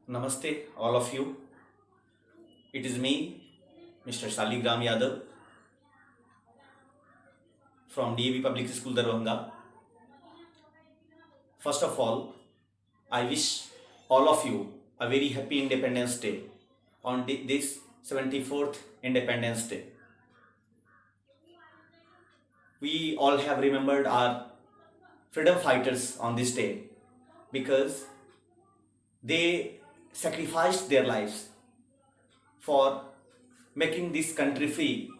Namaste, all of you. It is me, Mr. Shaligram Yadav from DAV Public School, Darbhanga. First of all, I wish all of you a very happy Independence Day on this 74th Independence Day. We all have remembered our freedom fighters on this day because they sacrificed their lives for making this country free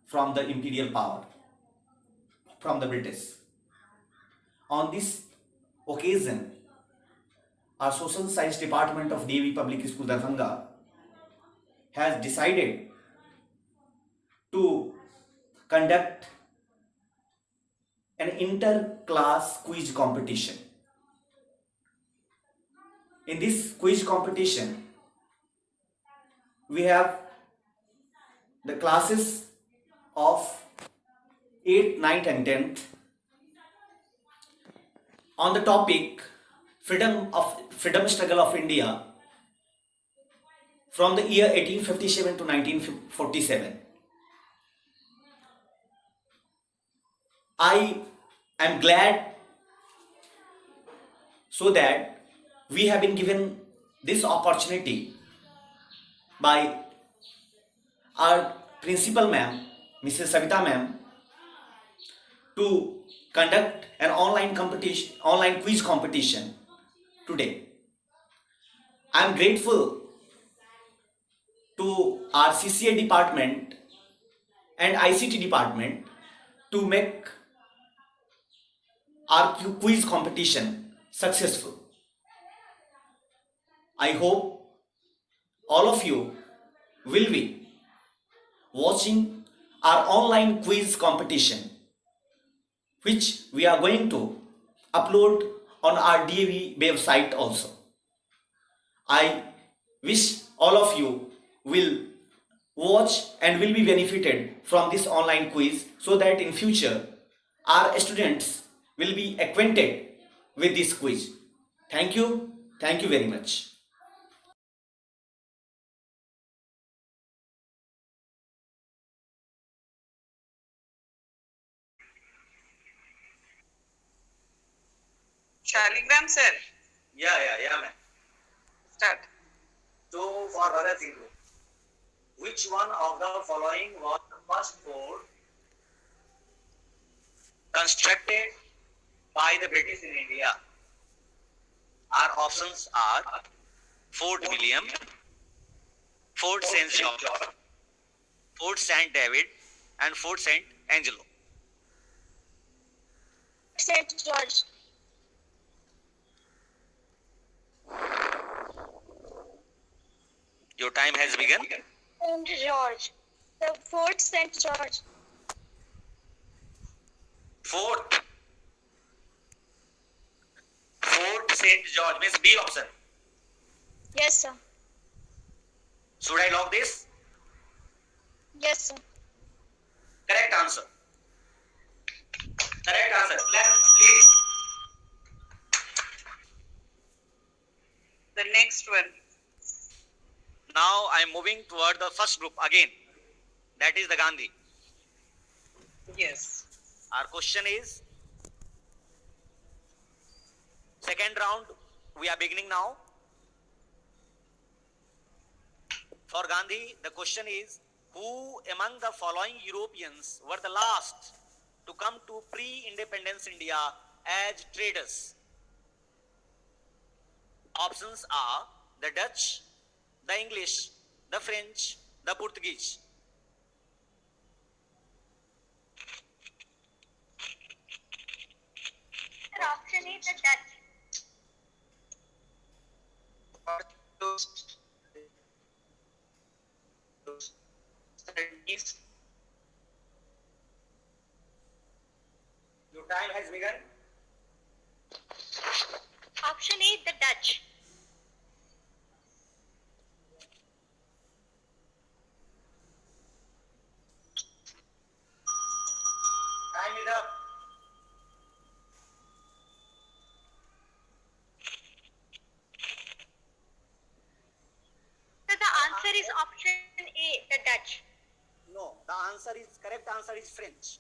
from the imperial power, from the British. On this occasion, our social science department of DAV Public School Darbhanga has decided to conduct an inter-class quiz competition. In this quiz competition, we have the classes of 8th, 9th and 10th on the topic freedom struggle of India from the year 1857 to 1947. I am glad so that we have been given this opportunity by our principal ma'am, Mrs. Savita ma'am, to conduct an online quiz competition today. I am grateful to our CCA department and ICT department to make our quiz competition successful. I hope all of you will be watching our online quiz competition, which we are going to upload on our DAV website also. I wish all of you will watch and will be benefited from this online quiz so that in future our students will be acquainted with this quiz. Thank you. Thank you very much. Shaligram sir, Yeah, ma'am. start. So for Bhagat Singh, which one of the following was the first fort constructed by the British in India? Our options are Fort William, Fort St. George, Fort St. David, and Fort St. Angelo. St. George. Your time has begun. St. George. The Fort St. George. Fort St. George means B option. Yes, sir. Should I log this? Yes, sir. Correct answer. Correct answer. Please. The next one. Now I am moving toward the first group again. That is the Gandhi. Yes. Our question is, second round, we are beginning now. For Gandhi, the question is, who among the following Europeans were the last to come to pre-independence India as traders? Options are the Dutch, the English, the French, the Portuguese. Option is the Dutch. Your time has begun. Option is the Dutch. Time is up. is option A, the Dutch. No, the correct answer is French.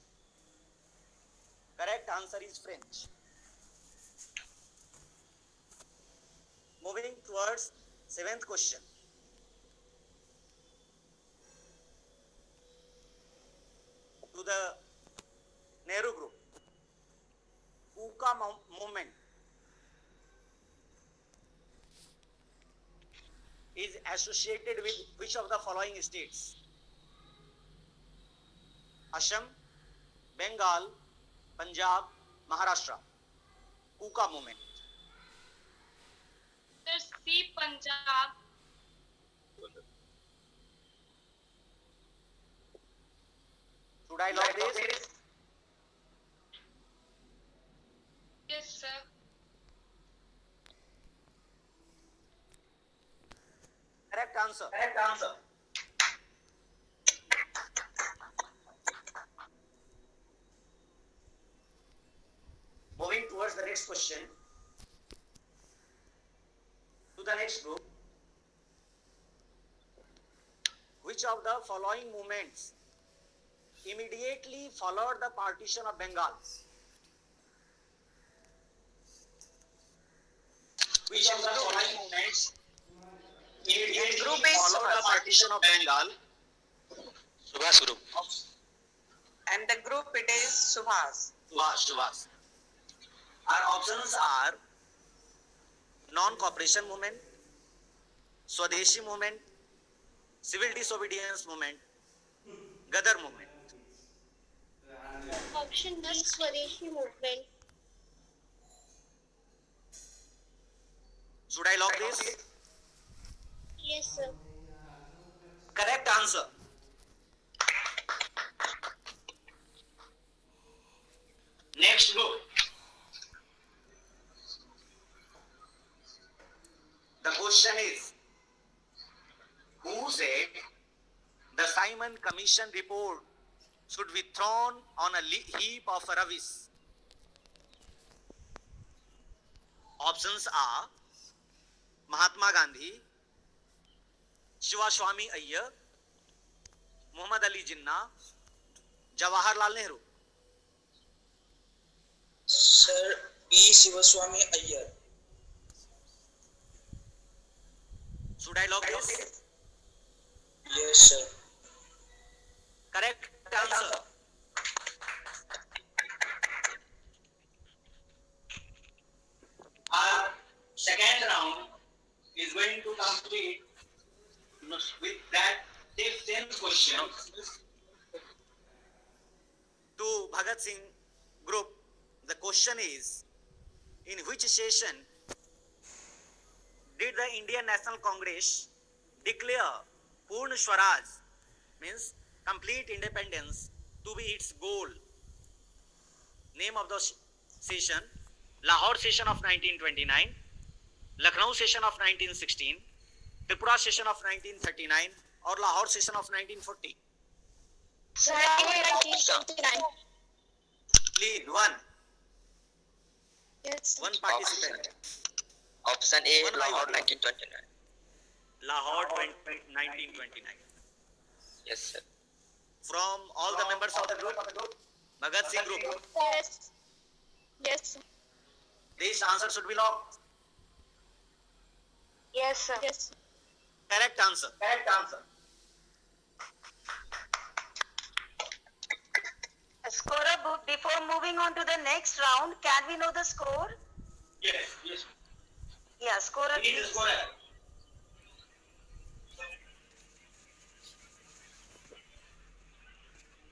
Correct answer is French. Moving towards seventh question. To the Nehru group. Kuka movement is associated with which of the following states? Assam, Bengal, Punjab, Maharashtra. Kuka movement. Sir, C, Punjab. Should I lock this? Yes, sir. Correct answer. Correct answer. Moving towards the next question. To the next group. Which of the following movements immediately followed the partition of Bengal? Which of the following movements immediately followed the partition of Bengal? Subhas group. And the group it is Subhas. Subhas. Our options are non-cooperation movement, Swadeshi movement, civil disobedience movement, Gadar movement. Option B, Swadeshi movement. Should I lock this? Yes, sir. Correct answer. Next group. The question is, who said the Simon Commission report should be thrown on a heap of rubbish? Options are Mahatma Gandhi, Shivaswamy Iyer, Muhammad Ali Jinnah, Jawaharlal Nehru. Sir P. Shivaswamy Iyer. Should I lock this? Yes, sir. Correct answer. Our second round is going to complete with that 10 questions to Bhagat Singh group. The question is, in which session did the Indian National Congress declare Purna Swaraj, means complete independence, to be its goal? Name of the session: Lahore session of 1929, Lucknow session of 1916, Tripura session of 1939, or Lahore session of 1940. Sir, 1929. Please, one Yes, sir. participant. Option A, One by Lahore one. 1929. Lahore 1929. Yes, sir. From all the members of the group, Bhagat Singh group, Yes. Yes, sir. this answer should be locked. Yes, sir. Yes. Correct answer. Correct answer. Scorer, before moving on to the next round, can we know the score? Yes. Yeah, scorer. It is please. scorer.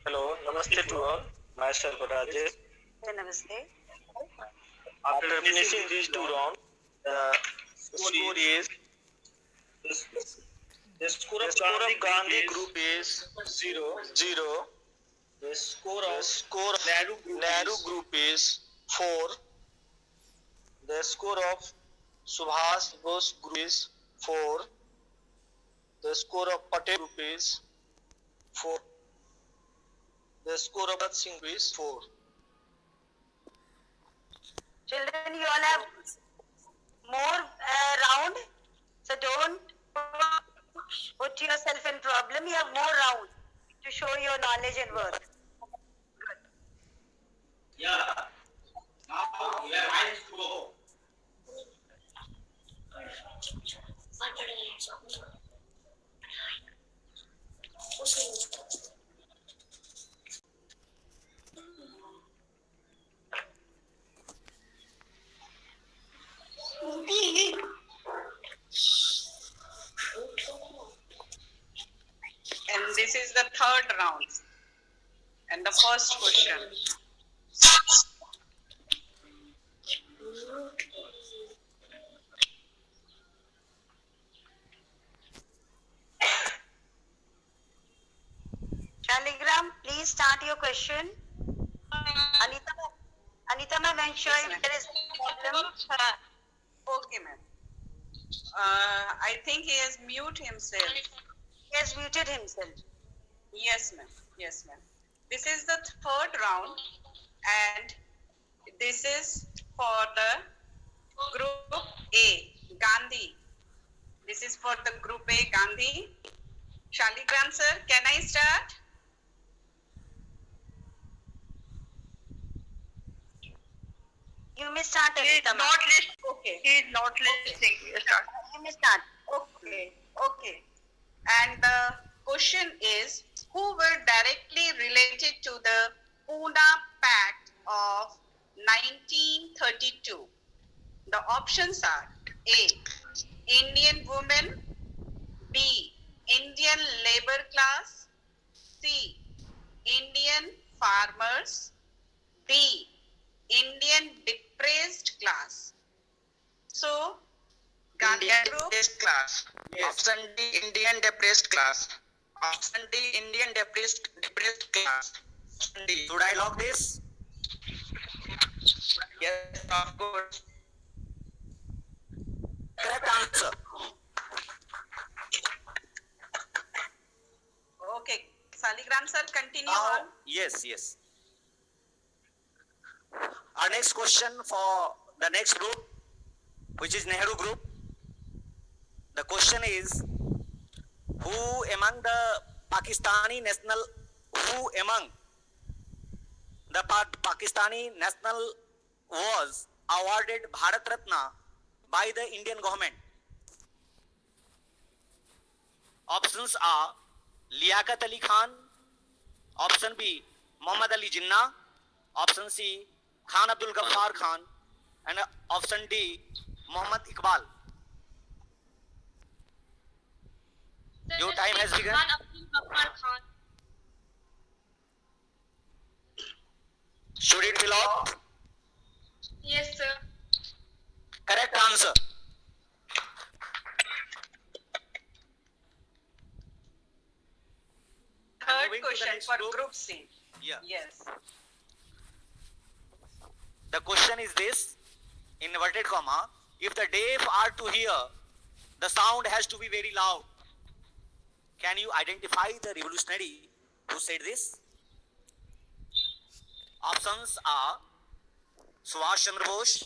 Hello, namaste to all. Myself Rajesh. Namaste. After finishing these two rounds, the score is the score of Gandhi group is 0. The score of Nehru group is 4. The score of Subhas Bose group is 4. The score of Patel group is 4. The score of Bhagat Singh is 4. Children, you all have more round, so don't put your have more rounds to show your knowledge and worth. Yeah. Now you are right to go. And this is the third round. And the first question. Shaligram, please start your question. Anita ma'am, ensure Yes, if ma'am. there is problem. Okay, ma'am. I think he has muted himself. He has muted himself. Yes, ma'am. Yes, ma'am. This is the third round, and this is for the group A, Gandhi. This is for the group A, Gandhi. Shaligram sir, can I start? You may start, Anita ma'am. Okay. He is not listening. Start. You may start. Okay. Okay. And the question is, who were directly related to the Pune Pact of 1932? The options are A, Indian women, B, Indian labor class, C, Indian farmers, D, Indian depressed class. So, Gandhi Indian group, depressed class. Option D, Indian depressed class. Option D, Indian depressed class. Option D. Should I lock this? Yes, of course. Correct answer. okay, Saligram sir, continue Now, on. yes. Our next question for the next group, which is Nehru group. The question is, who among the Pakistani national was awarded Bharat Ratna by the Indian government? Options are Liaquat Ali Khan, option B Muhammad Ali Jinnah, option C Khan Abdul Ghaffar Khan, and option D Muhammad Iqbal. Your time has begun. Should it be locked? Yes, sir. Correct answer. Third moving to the question next for group. group C. Yeah. Yes. The question is this, in inverted comma, if the deaf are to hear, the sound has to be very loud. Can you identify the revolutionary who said this? Options are Subhash Chandra Bose,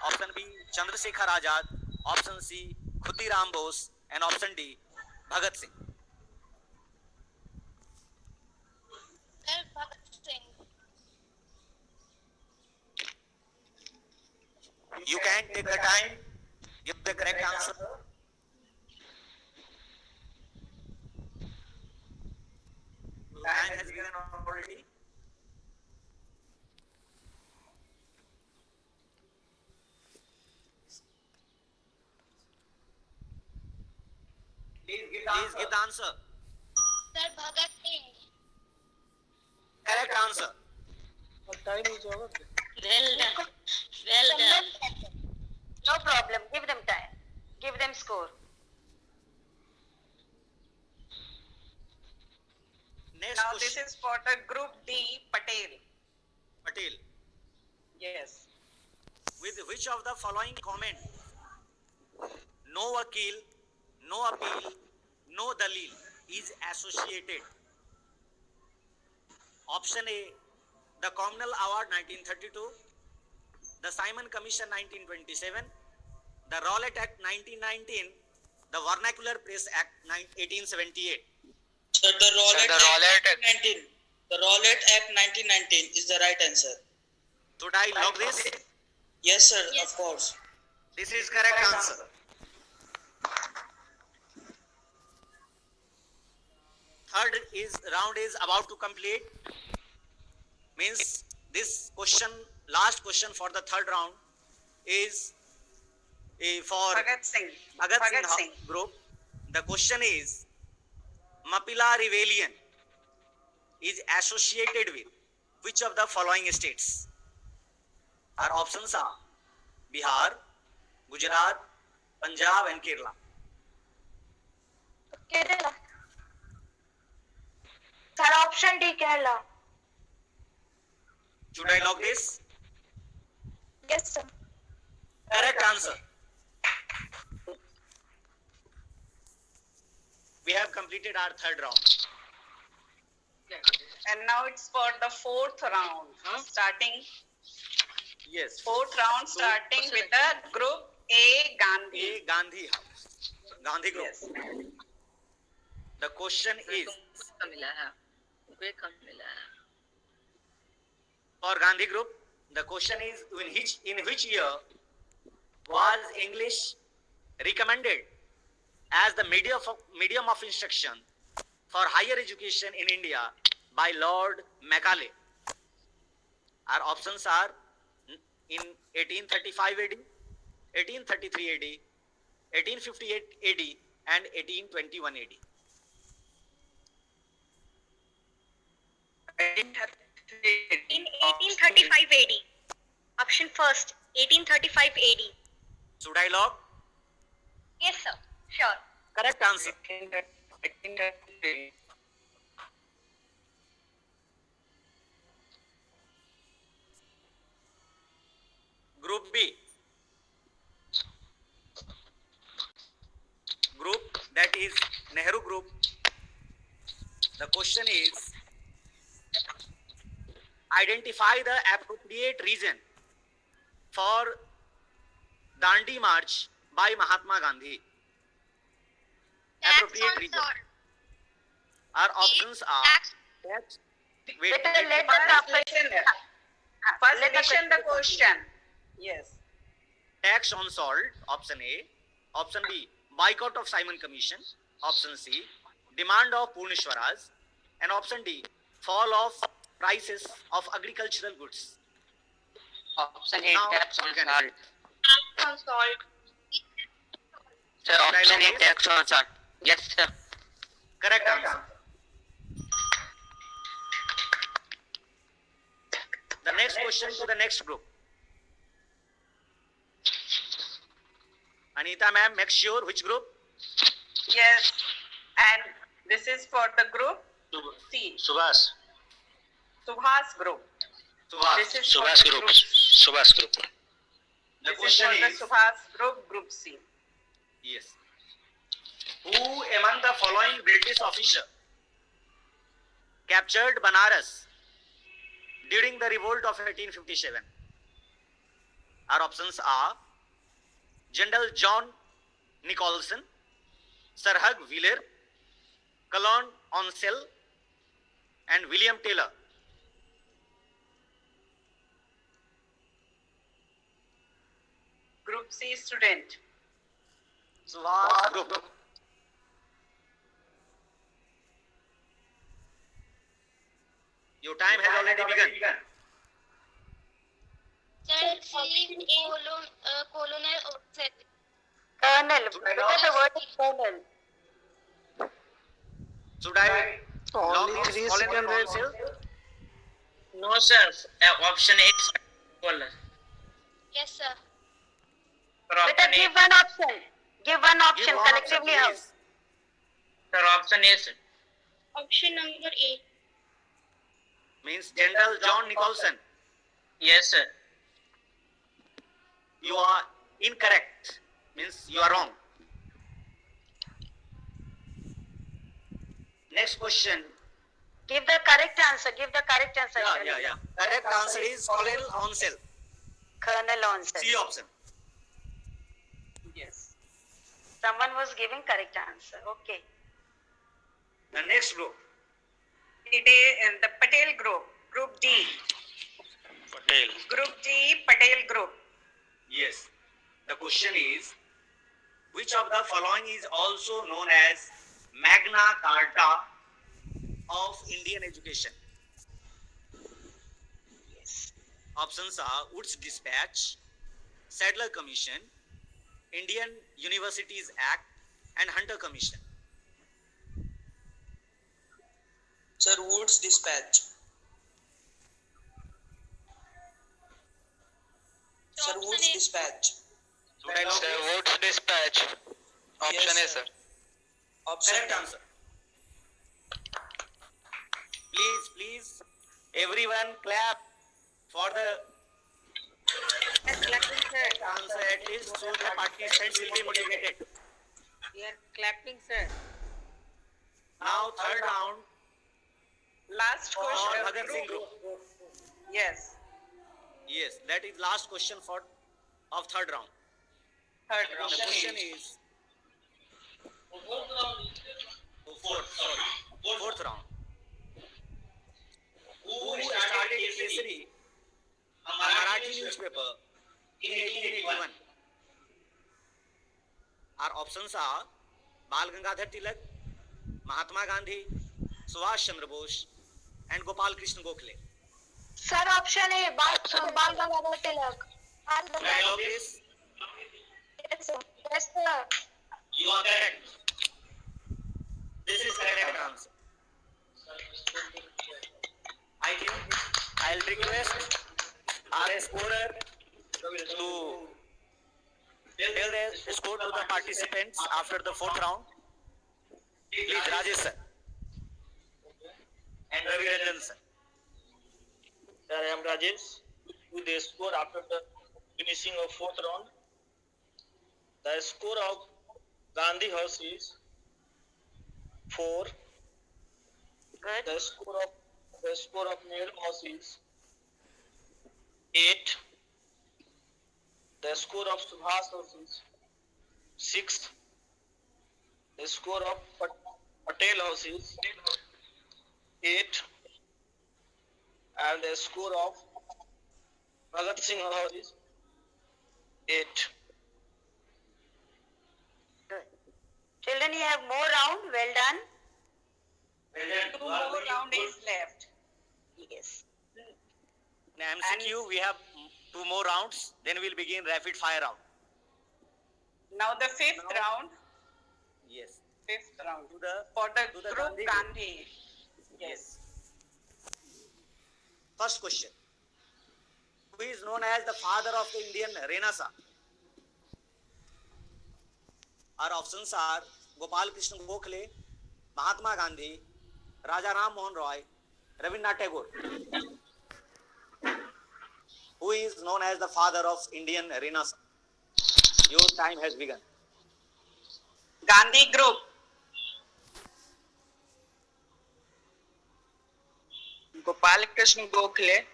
option B Chandrasekhar Azad, option C Khudiram Bose, and option D Bhagat Singh. Sir, Bhagat Singh. You can take the time, give the correct answer. Time has begun already. Please give the answer. Sir, Bhagat Singh. Correct answer. Well done. Well done. No problem. Give them time. Give them score. Next Now question. this is for the group D, Patel. Patel. Yes. With which of the following comment? No wakil, no appeal, no dalil is associated. Option A, the Communal Award 1932, the Simon Commission 1927, the Rowlatt Act 1919, the Vernacular Press Act 1878. Sir, the Rowlatt the Rowlatt Act 19. The Rowlatt Act 1919 is the right answer. Should I log this? Yes, sir. Of course. This is correct answer. Third is round is about to complete. Means this question, last question for the third round is for Bhagat Singh. Bhagat Bhagat Singh Singh. group. The question is Mapila rebellion is associated with which of the following states? Our options are Bihar, Gujarat, Punjab and Kerala. Kerala. Sir, option D, Kerala. Should I log this? Yes, sir. Correct answer. We have completed our third round. And now it's for the fourth round. Starting Yes. fourth round, starting with the group A, Gandhi. A Gandhi House. Gandhi Group. Yes. The question is for Gandhi Group. The question is in which year was English recommended as the medium of instruction for higher education in India by Lord Macaulay? Our options are in 1835 AD, 1833 AD, 1858 AD and 1821 AD. In 1835 AD. Option first, 1835 AD. Should I log? Yes, sir. Sure. Correct answer. Group B. Group that is Nehru Group. The question is identify the appropriate reason for Dandi March by Mahatma Gandhi. Appropriate reason. Our options are tax. Wait, First listen the question. Yes. tax on salt, option A. Option B, boycott of Simon Commission. Option C, demand of Purna Swaraj. And option D, fall of prices of agricultural goods. Option A, Now, tax on you can salt. read. On salt. Sir, option A, tax on salt. Yes, sir. Correct answer. The next question to the next group. Anita ma'am, make sure which group? Yes. And this is for the group C. Subhas. Subhas group. This is for Subhas the Group. group. Subhas Group. The This is question for the is, Subhas group, group C. yes. Who among the following British officer captured Banaras during the revolt of 1857? Our options are General John Nicholson, Sir Hugh Wheeler, Colon Onsell, and William Taylor. Group C student. Subhas Group. Your time has already begun. Colonel Oxford. Colonel. Because the word is colonel. Should I log Only this? 3 Colonel seconds. Onsell? No, sir. Option A is caller. Yes, sir. Better give one option. Give one option Give one option, collectively out. please. Sir, option A, sir. Option number A. Means General John Nicholson. Yes, sir. You are incorrect. Means you are wrong. Next question. Give the correct answer. Give the correct answer. Yeah. Correct answer is Colonel Onsell. Colonel Onsell. C option. Yes. Someone was giving correct answer. Okay. The next group. It is the Patel group. Group D. Patel. Group D, Patel group. Yes. The question is, which of the following is also known as Magna Carta of Indian education? Options are Woods Dispatch, Sadler Commission, Indian Universities Act, and Hunter Commission. Sir, Woods Dispatch. Sir, Woods Dispatch. Should I lock Sir, this? Woods Dispatch. Option Yes, A, sir. Option Correct A. answer. Please, everyone clap for the Clapping, sir. answer at least so the participants will be motivated. We are clapping, sir. Now third round Last for question. Bhagat Singh group. Yes. Yes, that is last question for of third round. Third The round. question is fourth round. Who started Kesari, a Marathi newspaper, in 1881? Our options are Bal Gangadhar Tilak, Mahatma Gandhi, Subhash Chandra Bose, and Gopal Krishna Gokhale. Sir, option A, Bal Gangadhar Tilak. Should I log this? Yes, sir. Yes, sir. You are correct. This is correct answer. I think I'll request our scorer to tell the score to the participants after the fourth round. Please, Rajesh sir. And Ravi Ranjan sir. Sir, I am Rajesh. With the score after the finishing of fourth round, the score of Gandhi House is 4. Good. The score of Nehru House is 8. The score of Subhas House is 6. The score of Patel House is 8. And the score of Bhagat Singh House is 8. Good. Children, you have more round. Well done. Two more round is left. Yes. In MCQ, we have 2 more rounds. Then we'll begin rapid fire round. Now the fifth round. Yes. Fifth round. To the For the to the group Gandhi Gandhi. Yes. First question. Who is known as the father of the Indian Renaissance? Our options are Gopal Krishna Gokhale, Mahatma Gandhi, Raja Ram Mohan Roy, Rabindranath Tagore. Who is known as the father of Indian Renaissance? Your time has begun. Gandhi group. Gopal Krishna Gokhale.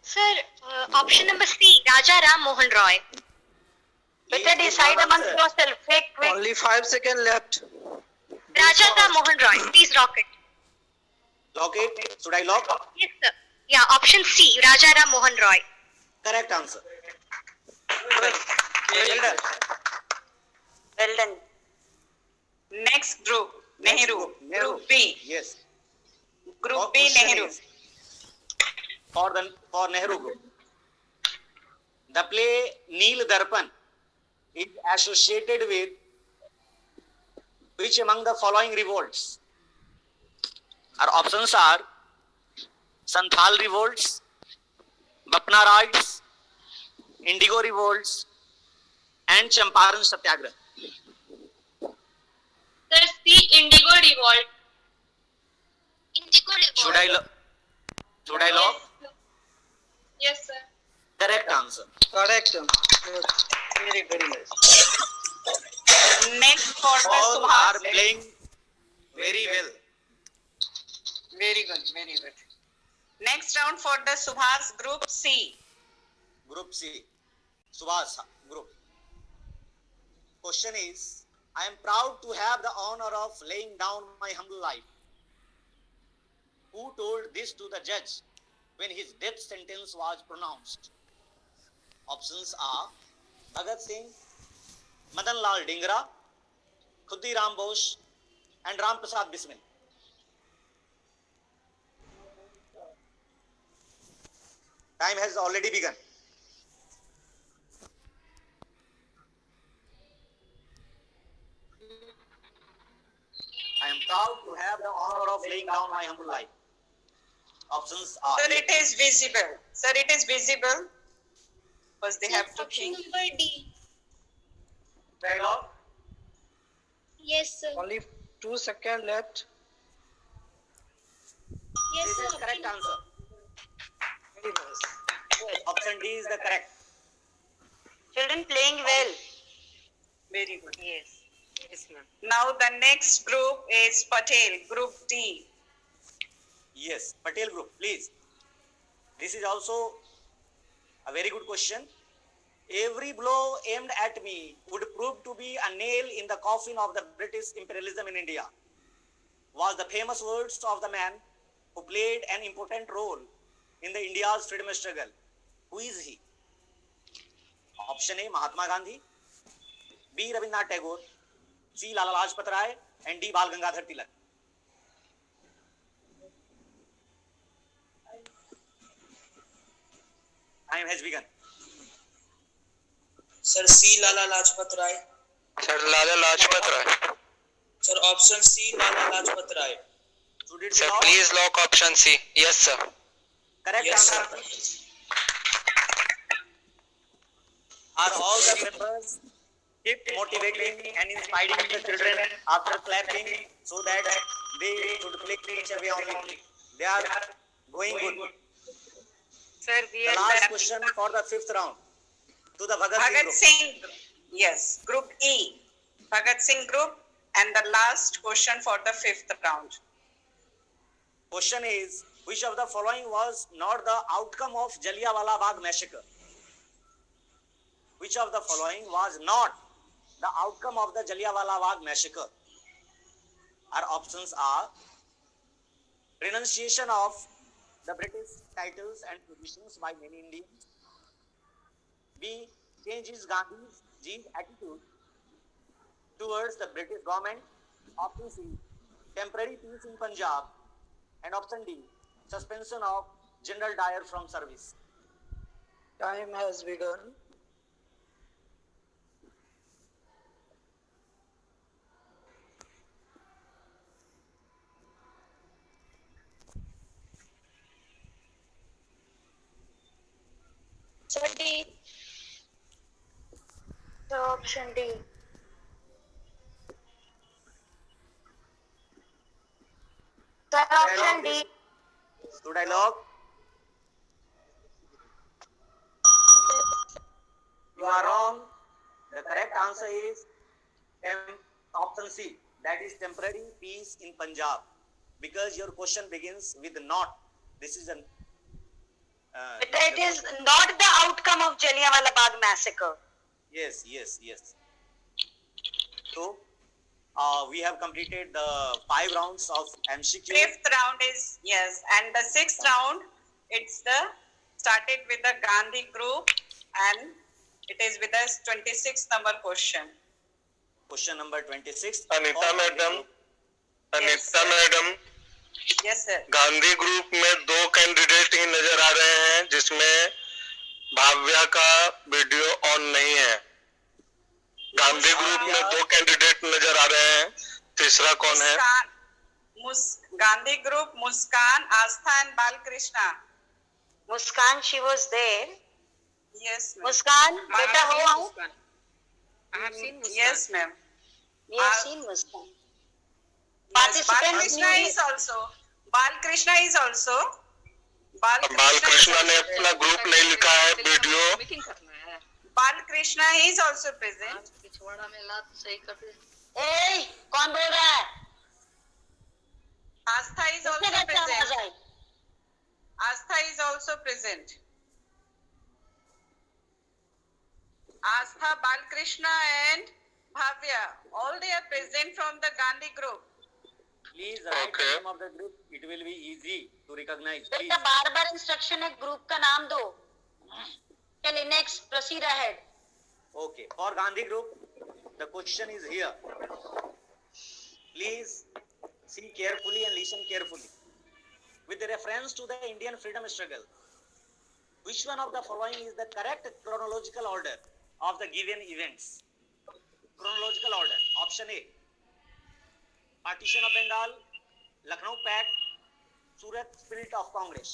Sir, option number C, Raja Ram Mohan Roy. Better decide amongst yourself. Quick. Only 5 seconds left. Raja Ram Mohan Roy. Please lock it. Lock it. Should I lock? Yes, sir. Yeah, option C, Raja Ram Mohan Roy. Correct answer. Well done. Well done. Next group. Nehru. Group B. Yes. Group B, Question Nehru. is for Nehru group. The play Neel Darpan is associated with which among the following revolts? Our options are Santhal revolts, Bapna riots, Indigo revolts, and Champaran Satyagraha. Sir, C, Indigo Revolt. Indigo Revolt. Should I lock? Yes, sir. Correct answer. Correct. Very, very nice. Next for the All are Subhas. playing very well. Very good, very good. Next round for the Subhas group C. Group C, Subhas group. Question is, I am proud to have the honor of laying down my humble life. Who told this to the judge when his death sentence was pronounced? Options are Bhagat Singh, Madan Lal Dhingra, Khudiram Bose, and Ram Prasad Bismil. Time has already begun. I am proud to have the honor of laying down my humble life. Options are Sir, it is visible. Sir, it is visible. Because they have to Option think. number D. dialogue. Yes, sir. Only 2 seconds left. Yes, This is sir. correct answer. Very nice. Option D is the correct. Children playing well. Very good. Yes. Yes, ma'am. Now the next group is Patel, group D. Yes, Patel group, please. This is also a very good question. Every blow aimed at me would prove to be a nail in the coffin of the British imperialism in India, was the famous words of the man who played an important role in the India's freedom struggle. Who is he? Option A, Mahatma Gandhi, B, Rabindranath Tagore, C, Lala Lajpat Rai, and D, Bal Gangadhar Tilak. Time has begun. Sir, C. Lala Lajpat Rai. Sir, Lala Lajpat Rai. Sir, option C. Lala Lajpat Rai. Should it be Sir, locked? please lock option C. Yes, sir. Correct Yes, answer. sir. Are all the members keep motivating and inspiring the children after clapping so that they should click each away only? They are going good. Sir, we The are last done. question for the fifth round to the Bhagat Singh Bhagat group. Singh, yes, group E. Bhagat Singh group, and the last question for the fifth round. Question is, which of the following was not the outcome of Jallianwala Bagh massacre? Which of the following was not the outcome of the Jallianwala Bagh massacre? Our options are renunciation of the British titles and positions by many Indians. B, changes Gandhi's attitude towards the British government. Option C, temporary peace in Punjab. And option D, suspension of General Dyer from service. Time has begun. So D. So option D. So option D. Should I log? You are wrong. The correct answer is option C. That is temporary peace in Punjab. Because your question begins with not. This is an. It is not the outcome of Jallianwala Bagh massacre. Yes. So, we have completed the 5 rounds of MCQ. Fifth round is, yes, and the sixth round, it's the, started with the Gandhi group, and it is with the 26th number question. Question number 26. Anita madam. Yes, sir. Madam Yes, sir. Gandhi group में 2 candidate ही नजर आ रहे हैं जिसमें भाव्या का video on नहीं है. Gandhi group में 2 candidate नजर आ रहे हैं. तीसरा कौन है? Gandhi group, Muskan, Astha and Balkrishna. Muskan, she was there. Yes, ma'am. Muskan, beta ho aao. I have seen Muskan. Yes, ma'am. We have seen Muskan. Yes, Participants Balkrishna need- is also. Balkrishna is also. Balkrishna ने अपना group नहीं लिखा है video. Meeting करना है. Balkrishna is also present. पिछवाड़ा में लात सही कर दे. Hey, कौन बोल रहा है? Astha is किसने also बच्चा आवाज present. I? Astha is also present. Astha, Balkrishna and Bhavya. All they are present from the Gandhi group. Please write the name of the group. It will be easy to recognize. Please. बेटा बार बार instruction है, group का नाम दो. चलिए next, proceed ahead. Okay. For Gandhi group, the question is here. Please see carefully and listen carefully. With reference to the Indian freedom struggle, which one of the following is the correct chronological order of the given events? Chronological order. Option A. Partition of Bengal, Lucknow Pact, Surat Spirit of Congress.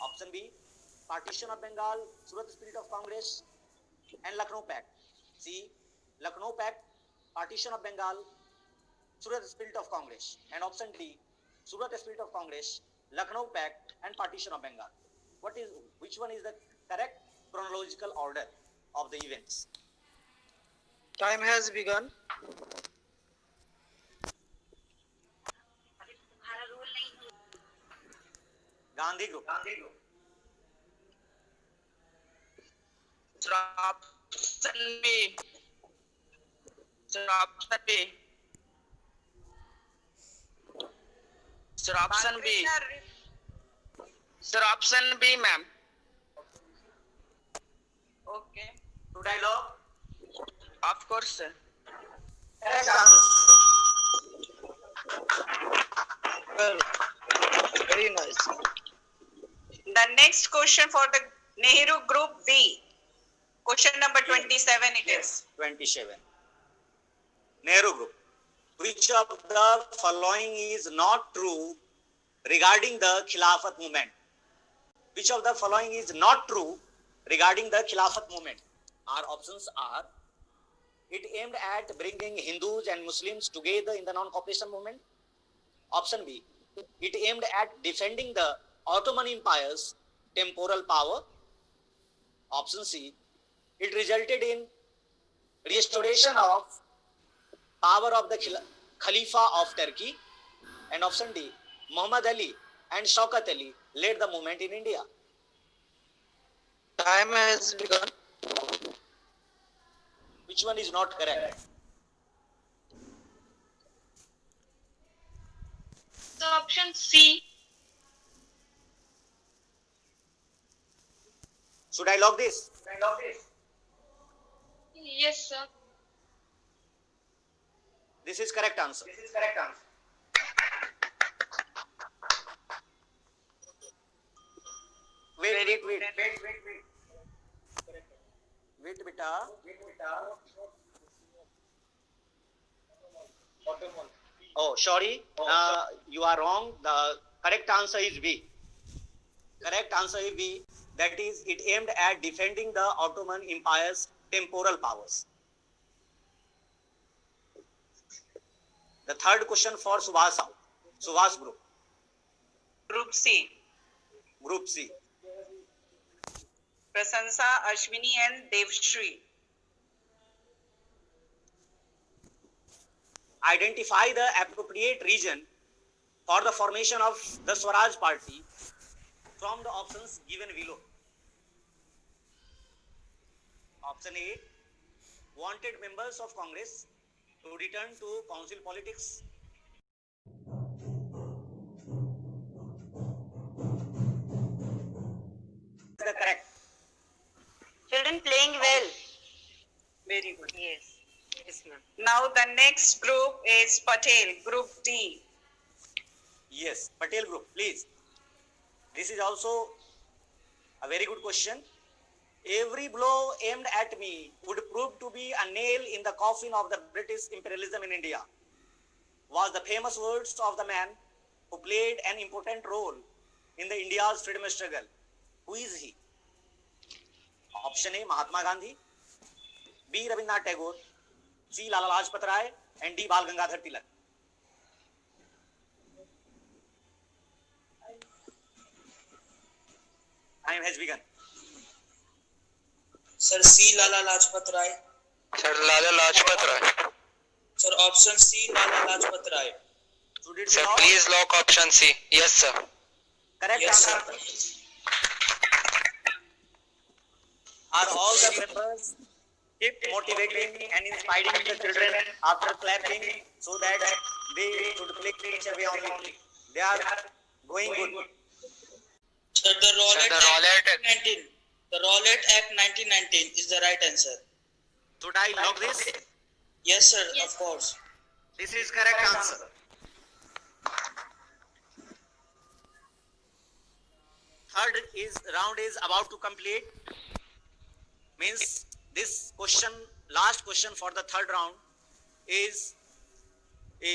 Option B. Partition of Bengal, Surat Spirit of Congress, and Lucknow Pact. C. Lucknow Pact, Partition of Bengal, Surat Spirit of Congress. And option D. Surat Spirit of Congress, Lucknow Pact, and Partition of Bengal. Which one is the correct chronological order of the events? Time has begun. Gandhi group. Sir, option B. Sir, option B. Sir, option B. Balakrishna, Sir, option B, ma'am. okay. Should I lock? Of course, sir. Well, very nice. The next question for the Nehru group D. Question number 27 it is. 27. Nehru group. Which of the following is not true regarding the Khilafat movement? Which of the following is not true regarding the Khilafat movement? Our options are: it aimed at bringing Hindus and Muslims together in the non-cooperation movement. Option B, it aimed at defending the Ottoman Empire's temporal power. Option C, it resulted in restoration of power of the Khalifa of Turkey. And option D, Muhammad Ali and Shaukat Ali led the movement in India. Time has begun. Which one is not correct? So option C. Should I log this? Yes, sir. This is correct answer. Wait, beta. Oh, sorry. You are wrong. The correct answer is B. Correct answer is B. That is, it aimed at defending the Ottoman Empire's temporal powers. The third question for Subhas group. Group C. Group C. Prasansa, Ashwini and Devshri. Identify the appropriate region for the formation of the Swaraj Party from the options given below. Option A, wanted members of Congress to return to council politics. The correct. Children playing well. Very good. Yes. Yes, ma'am. Now the next group is Patel, group D. Yes, Patel group, please. This is also a very good question. Every blow aimed at me would prove to be a nail in the coffin of the British imperialism in India, was the famous words of the man who played an important role in the India's freedom struggle. Who is he? Option A, Mahatma Gandhi, B, Rabindranath Tagore, C, Lala Lajpat Rai, and D, Bal Gangadhar Tilak. Time has begun. Sir, C. Lala Lajpat Rai. Sir, Lala Lajpat Rai. Sir, option C. Lala Lajpat Rai. Should it be Sir, locked? please lock option C. Yes, sir. Correct Yes, answer. sir. Are all the members Keep motivating and inspiring the children after clapping so that they should click each away only. They are going good. Sir, the Rowlatt Act 19. The Rowlatt Act 1919 is the right answer. Should I log this? Yes, sir, of course. This is correct answer. Third round is about to complete. Means this question, last question for the third round is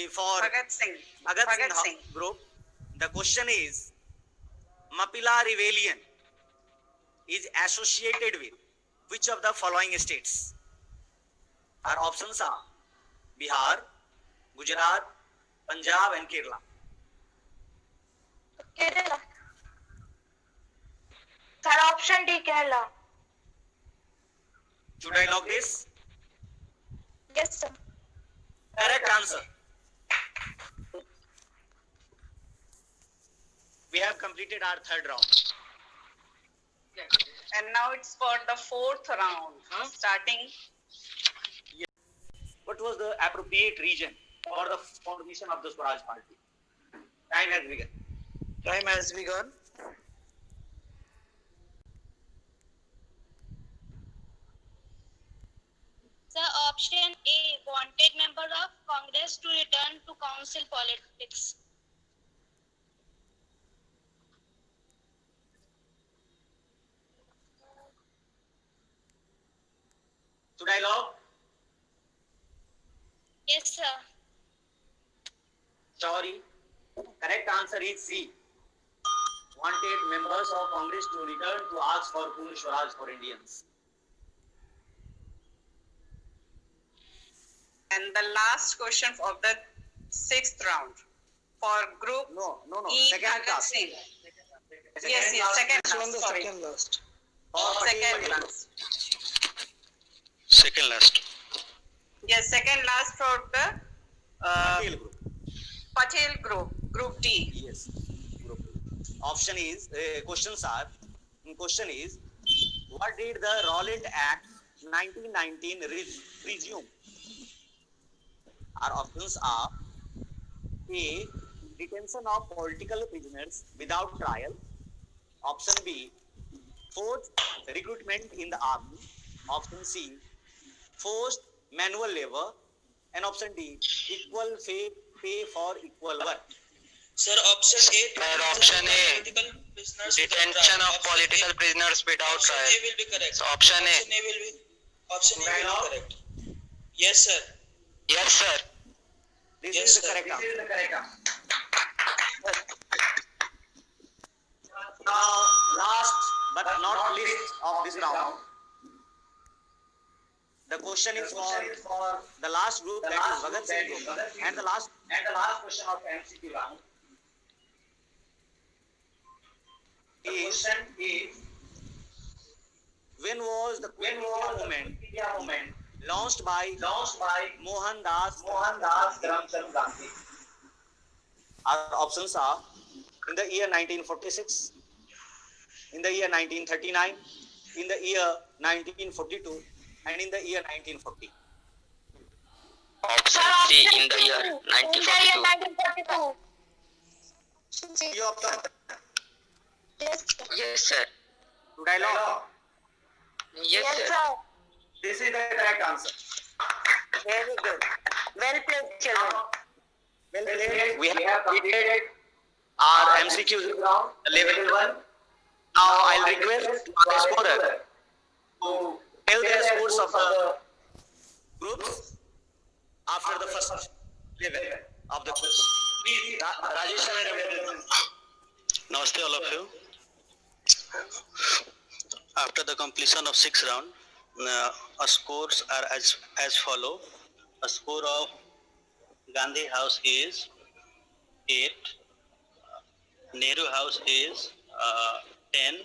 for Bhagat Singh. Bhagat Bhagat Singh Singh. group. The question is, Mapila rebellion is associated with which of the following states? Our options are Bihar, Gujarat, Punjab and Kerala. Kerala. Sir, option D, Kerala. Should I log this? Yes, sir. Correct answer. We have completed our third round. And now it's for the fourth round. Starting. What was the appropriate region for the formation of the Swaraj Party? Time has begun. Time has begun. Sir, option A, wanted member of Congress to return to council politics. Should I log? Yes, sir. Sorry. Correct answer is C. Wanted members of Congress to return to ask for Purna Swaraj for Indians. And the last question of the sixth round for group No. E. Second Bhagat class. Singh. Yes, second This one, last. the Sorry. second last. Second last. Second last. Yes, second last for the Patel group. Patel group, group D. Yes. Group. Option is, questions are, question is, what did the Rowlatt Act 1919 resume? Our options are A. Detention of political prisoners without trial. Option B. Forced recruitment in the army. Option C. Forced manual labor. And option D. Equal pay for equal work. Sir, option A. Sir, option A. Political prisoners Detention without of trial. political prisoners without Option trial. A will be correct. So option A. Option A will be. Option A Right will now? be correct. Yes, sir. Yes, sir. This Yes, is the sir. correct answer. Now, last but not least of this round, the question is for the last group, that is Bhagat Singh group, and the last question of MCQ round is when was the Quit India movement launched by Mohandas Karamchand Gandhi? Our options are in the year 1946, in the year 1939, in the year 1942, and in the year 1940. Option C in the year 1942. 1942. Your option. Yes, sir. Yes, sir. Should I log? Yes, sir. This is the correct answer. Very good. Well played, children. Well, we have completed our MCQ round, level 1. Now I'll request our scorer to tell the scores of the groups after the first level of the group. Please, Rajesh and Namaste all of you. After the completion of 6th round, our scores are as follow. A score of Gandhi House is 8, Nehru House is 10,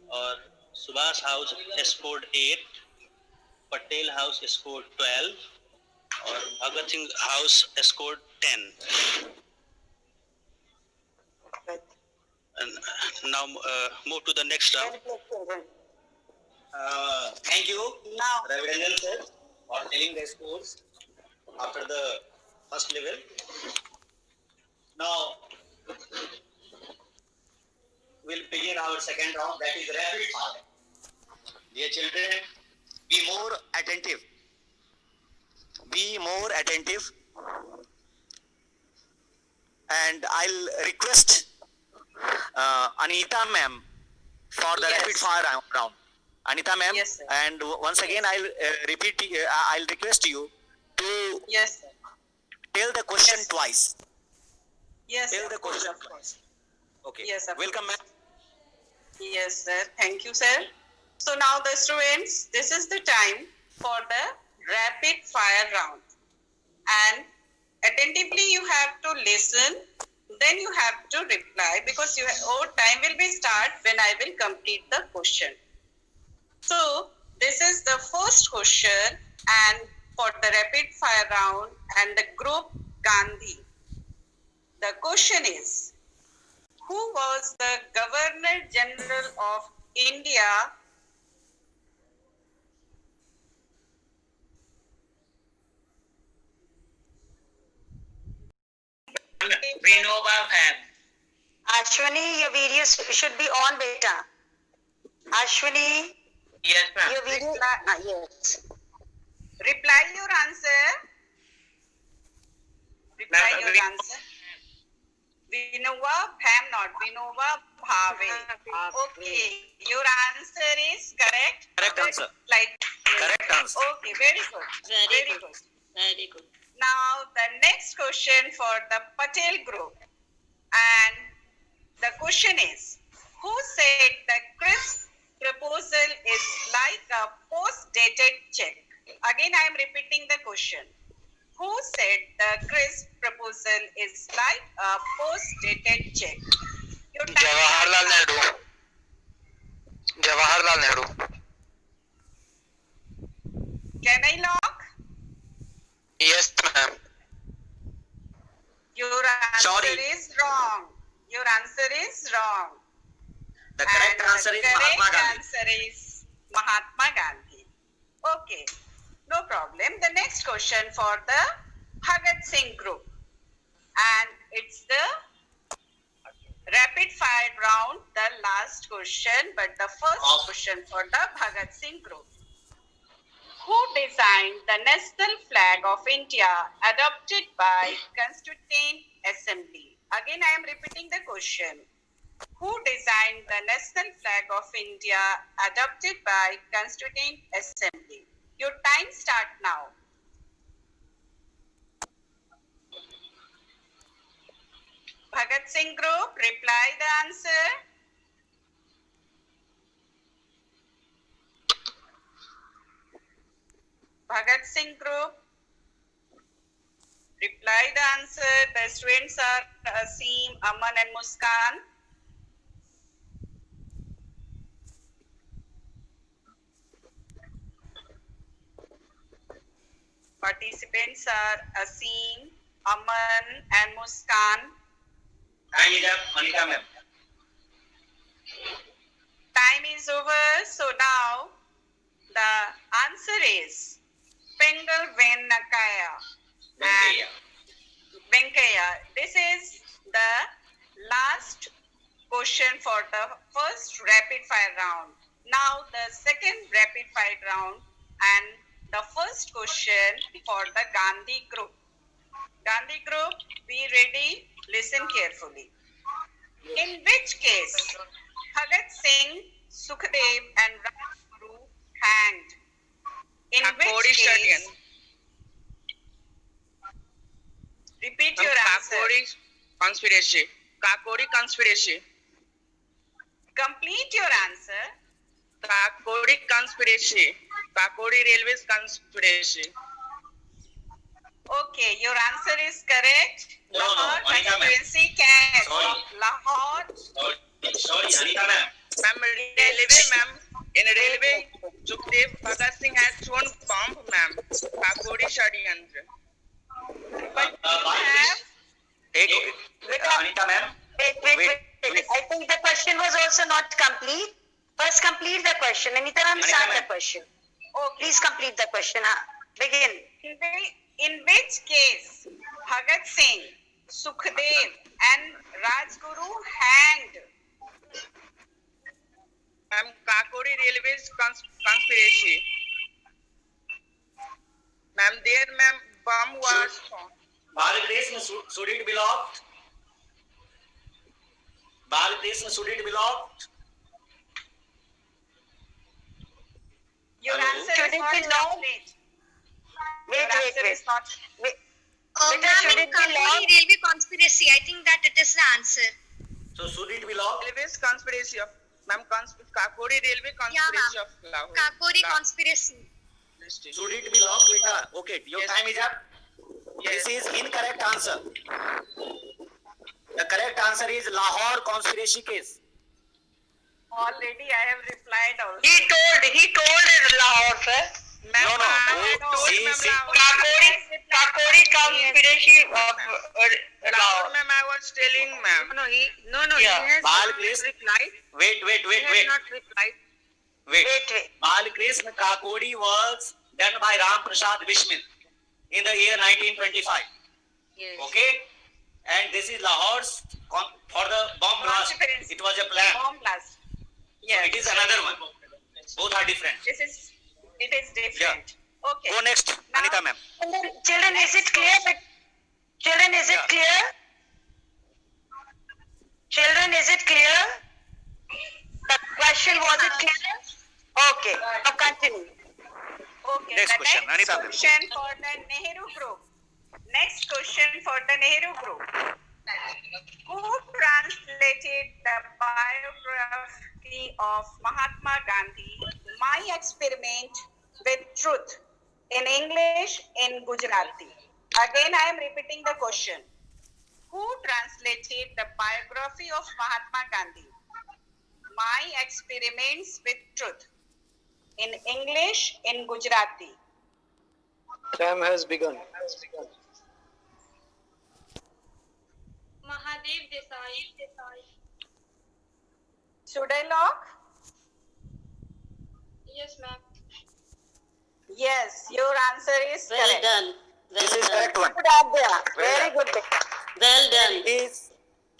or Subhash House scored 8, Patel House scored 12, or Bhagat Singh House scored 10. And now move to the next round. Well played, children. Thank you, Now, Ravi Ranjan sir, for telling the scores after the first level. Now we'll begin our second round, that is rapid fire. Dear children, be more attentive. Be more attentive. And I'll request Anita ma'am for the Yes. rapid fire round. Anita ma'am, Yes, sir. and once again I'll repeat. I'll request you to yes, sir. tell the question Yes. twice. Yes, Tell sir. the Of course, question of course. Okay. Yes, of Welcome, ma'am. Yes, sir. Thank you, sir. So now the students, this is the time for the rapid fire round. And attentively you have to listen, then you have to reply because your time will be start when I will complete the question. So this is the first question and for the rapid fire round and the group Gandhi. The question is, who was the Governor General of India Vinoba Bham. Ashwini, your video should be on, beta. Ashwini, Yes, ma'am. your video. Yes. Reply your answer. Reply Ma'am, your we- answer. Vinova Bham, not Vinova Bhave. Okay, your answer is correct. Correct answer. Like Correct answer. Okay, very good. Very good. Very good. Now the next question for the Patel group, and the question is, who said the crisp proposal is like a post-dated check? Again, I am repeating the question. Who said the crisp proposal is like a post-dated check? Your time Jawaharlal starts now. Nehru. Jawaharlal Nehru. Can I lock? Yes, ma'am. Your answer Sorry. is wrong. Your answer is wrong. The correct And answer the is Mahatma correct Gandhi. answer is Mahatma Gandhi. Okay, no problem. The next question for the Bhagat Singh group, and it's the rapid fire round, the last question, but the first Of- question for the Bhagat Singh group. Who designed the national flag of India adopted by Constituent Assembly? Again, I am repeating the question. Who designed the national flag of India adopted by Constituent Assembly? Your time start now. Bhagat Singh group, reply the answer. Bhagat Singh group, reply the answer. The students are Asim, Aman and Muskan. Participants are Asim, Aman and Muskan. Time is up, Anita ma'am. Time is over. So now the answer is Pengal Venkaya. Venkaya. Venkaya. This is the last question for the first rapid fire round. Now the second rapid fire round and the first question for the Gandhi group. Gandhi group, be ready, listen carefully. In which case, Bhagat Singh, Sukhdev and Rajguru hanged? In Kakori which case? Stadium. Repeat your answer. Kakori conspiracy. Kakori conspiracy. Complete your answer. Kakori conspiracy. Kakori Railways conspiracy. Okay, your answer is correct. No, Lahore Anita ma'am. constituency can. Sorry. Lahore. Sorry, Anita ma'am. Ma'am, railway, ma'am. In railway, Sukhdev Bhagat Singh has thrown bomb, ma'am. Kakori षड्यंत्र. But you have Anita ma'am. Wait. I think the question was also not complete. First, complete the question. Anita ma'am, Anita start ma'am. the question. Okay. Please complete the question. Begin. In which case Bhagat Singh, Sukhdev, and Rajguru hanged? Ma'am, Kakori Railways conspiracy. Ma'am, there, ma'am, bomb was found. Bharat देश में should it belong? Bharat देश में should it belong? Your Hello? answer Should is it not be long? complete. Wait, Your wait, answer wait. is not. Wait. Ma'am, Beta, should in it be long? Kakori railway conspiracy, I think that it is the answer. So should it belong? Railways conspiracy of, ma'am, Kakori Railway conspiracy of Lahore. Kakori conspiracy. Should it belong, beta? Okay, your Yes. time is up. Yes. This is incorrect answer. The correct answer is Lahore conspiracy case. Already I have replied also. He told Lahore, sir. Ma'am, No, no. I told See, ma'am see. Lahore. Kakori conspiracy of Lahore, ma'am, I was telling, ma'am. No, he Yeah. has Balkrishna. replied. Wait. Not replied. Wait. Wait. Balkrishna Kakori was done by Ram Prasad Vishmin in the year 1925. Yes. Okay? And this is Lahore's for the bomb blast. Conspiracy. It was a plan. Bomb blast. So it is another one. Both are different. It is different. Okay. Go next, Now- Anita ma'am. Children, is it clear? Children, is it Yeah. clear? Children, is it clear? The question, was it clear? Okay, now continue. Okay. Next the question, next Anita ma'am. question for the Nehru group. Next question for the Nehru group. Who translated the biography of Mahatma Gandhi, My Experiment with Truth, in English, in Gujarati? Again, I am repeating the question. Who translated the biography of Mahatma Gandhi, My Experiments with Truth, in English, in Gujarati? Time has begun. Mahadev Desai. Should I lock? Yes, ma'am. Yes, your answer is Well correct. done. This is correct one. Good idea. Very Well good. Well done. Is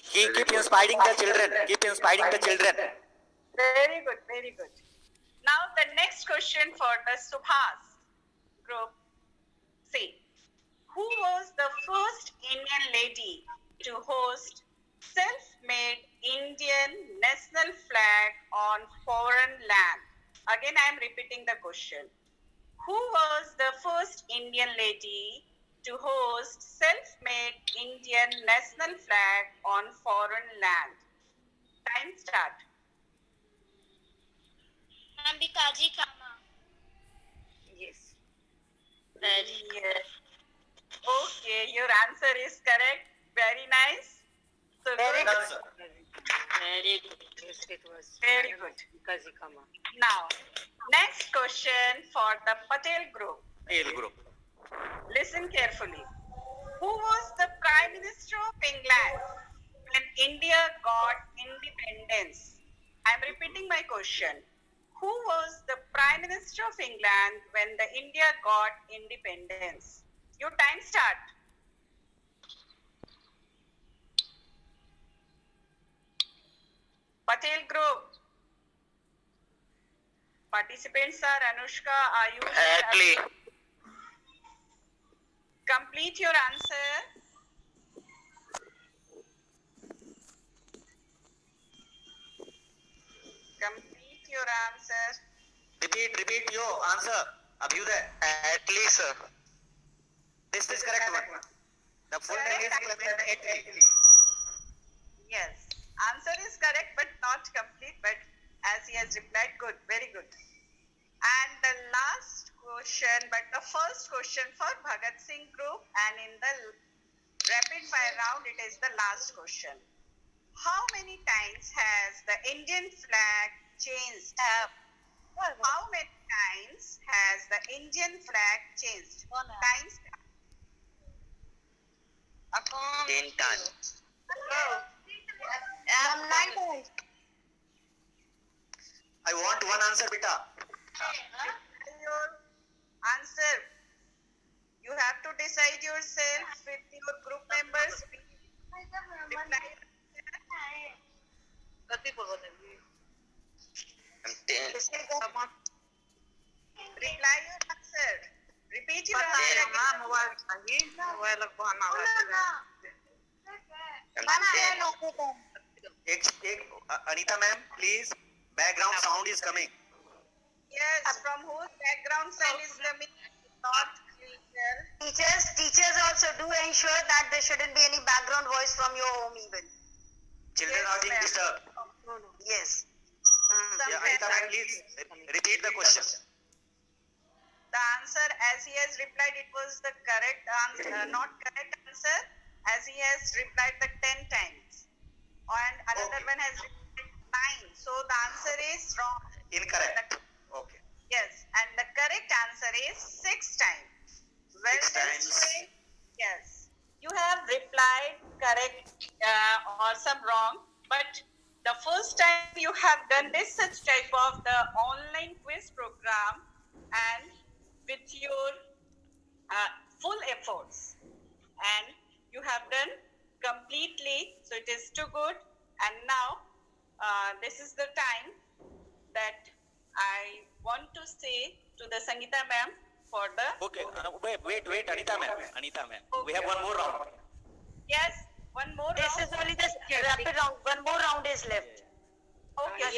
he keep inspiring the children. Keep inspiring the children. Very good, very good. Now the next question for the Subhas group. See, who was the first Indian lady to host self-made Indian national flag on foreign land? Again, I am repeating the question. Who was the first Indian lady to host self-made Indian national flag on foreign land? Time start. Ambikaji Kama. Yes. Yes. Okay, your answer is correct. Very nice. So Very good. good. Very good. Yes, it was. Very good. Kazikama. Now, next question for the Patel group. Hail group. Listen carefully. Who was the Prime Minister of England when India got independence? I am repeating my question. Who was the Prime Minister of England when the India got independence? Your time start. Patel group. Participants are Anushka, Ayush, and Attlee. Abhi. Complete your answer. Complete your answer. Repeat your answer. Abhyuday. Attlee, sir. This is correct one. The full name is Clement Attlee. Yes. Answer is correct but not complete. But as he has replied, good, very good. And the last question, but the first question for Bhagat Singh group, and in the rapid fire round, it is the last question. How many times has the Indian flag changed? How many times has the Indian flag changed? Times. 10 times. Go. 9 times. I want one answer, beta. Your answer. You have to decide yourself with your group members. Reply. Reply your answer. Repeat your answer. Anita ma'am, please. Background sound is coming. Yes, from whose background sound is coming? Not clear. Teachers also do ensure that there shouldn't be any background voice from your home even. Children Yes, are being ma'am. disturbed. Yes. Yeah, Anita ma'am, please repeat the question. The answer, as he has replied, it was the correct answer, not correct answer, as he has replied the 10 times. And another Okay. one has replied 9. So the answer is wrong. Incorrect. Okay. Yes, and the correct answer is 6 times. Well 6 done, times. student. Yes. You have replied correct or some wrong, but the first time you have done this such type of the online quiz program and with your full efforts, and you have done completely, so it is too good. And now this is the time that I want to say to the Sangeeta ma'am for the Okay. Wait, Anita ma'am. We have one more round. yes, one more This round. is only the rapid round. One more round is left. Okay,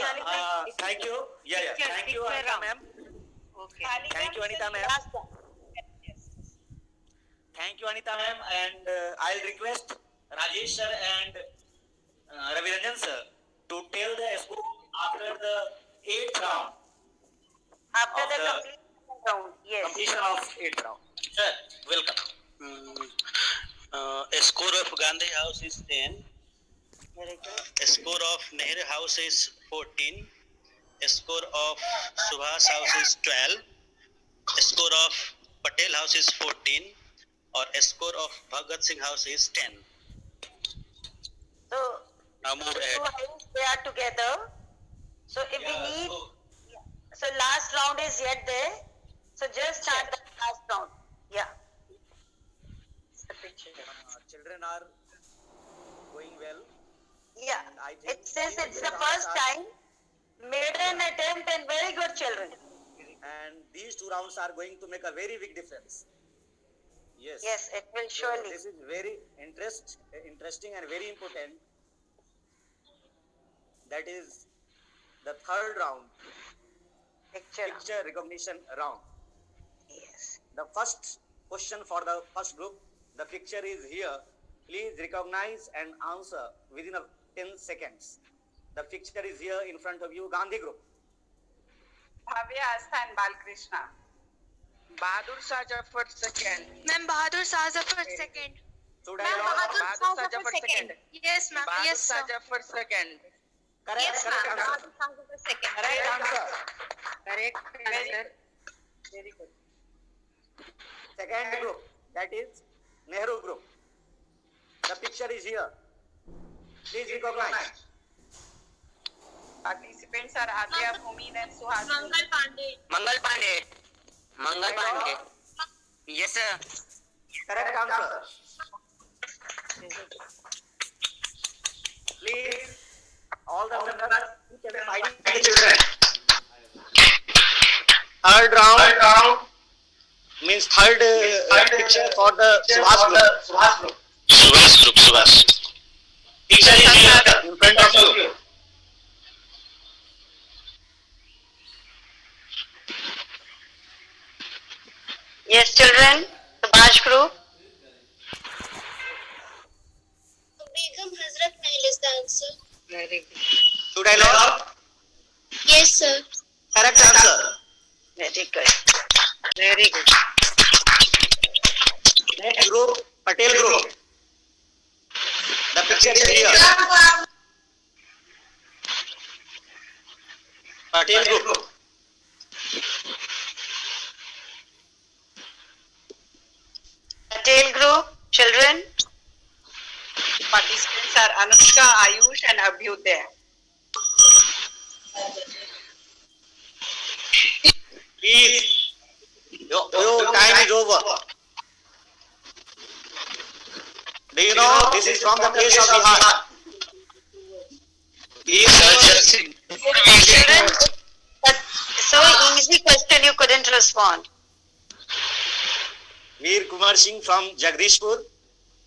Thank you. Yeah. Thank you, Anita ma'am. Khali Thank you, ma'am, Anita ma'am. Last one. yes. Thank you, Anita ma'am. And I'll request Rajesh sir and Ravi Ranjan sir to tell the score after the 8th round. After Of the the completion round. Yes. Completion of 8th round. Sir, welcome. A score of Gandhi House is 10. Very good. A score of Nehru House is 14. A score of Subhas House is 12. A score of Patel House is 14. Or a score of Bhagat Singh House is 10. So Now move the ahead. two houses they are together. So if we need, so last round is yet there. So just start the last round. Yeah. Children are going well. Yeah. And I think Since it's the first time, made an attempt and very good children. And these 2 rounds are going to make a very big difference. Yes. Yes, it will So surely. this is very interesting and very important. That is the 3rd round, Picture. picture recognition round. Yes. The first question for the first group, the picture is here. Please recognize and answer within 10 seconds. The picture is here in front of you, Gandhi group. Bhavya Asthan Balkrishna. Bahadur Shah Jafar second. Ma'am, Bahadur Shah Zafar second. Should I Ma'am, log? Bahadur Shah Shah Zafar Zafar second. Yes, ma'am. Bahadur Yes, Shah sir. Jafar second. Correct, Yes, correct ma'am. answer. Bahadur Shah Zafar second. Correct answer. Correct answer. Very good. Second group, that is Nehru group. The picture is here. Please recognize. Participants are Adya, Bhumin and Suhas. Mangal Pandey. Mangal Pandey. Yes, sir. Correct answer. Please, all the members, you can find the children. Third round means third picture for the Subhas group. Subhas. Picture is here in front of you. Yes, children. Subhash group. Begum Hazrat Mahal is the answer. Very good. Should I log? Yes, sir. Correct answer. Very good. Very good. Next group, Patel group. The picture is here. Patel group. Patel group. Children. Participants are Anushka, Ayush and Abhyuday. is your time is over. Do you know this is from the place of Bihar? So easy question you couldn't respond. Veer Kumar Singh from Jagdishpur,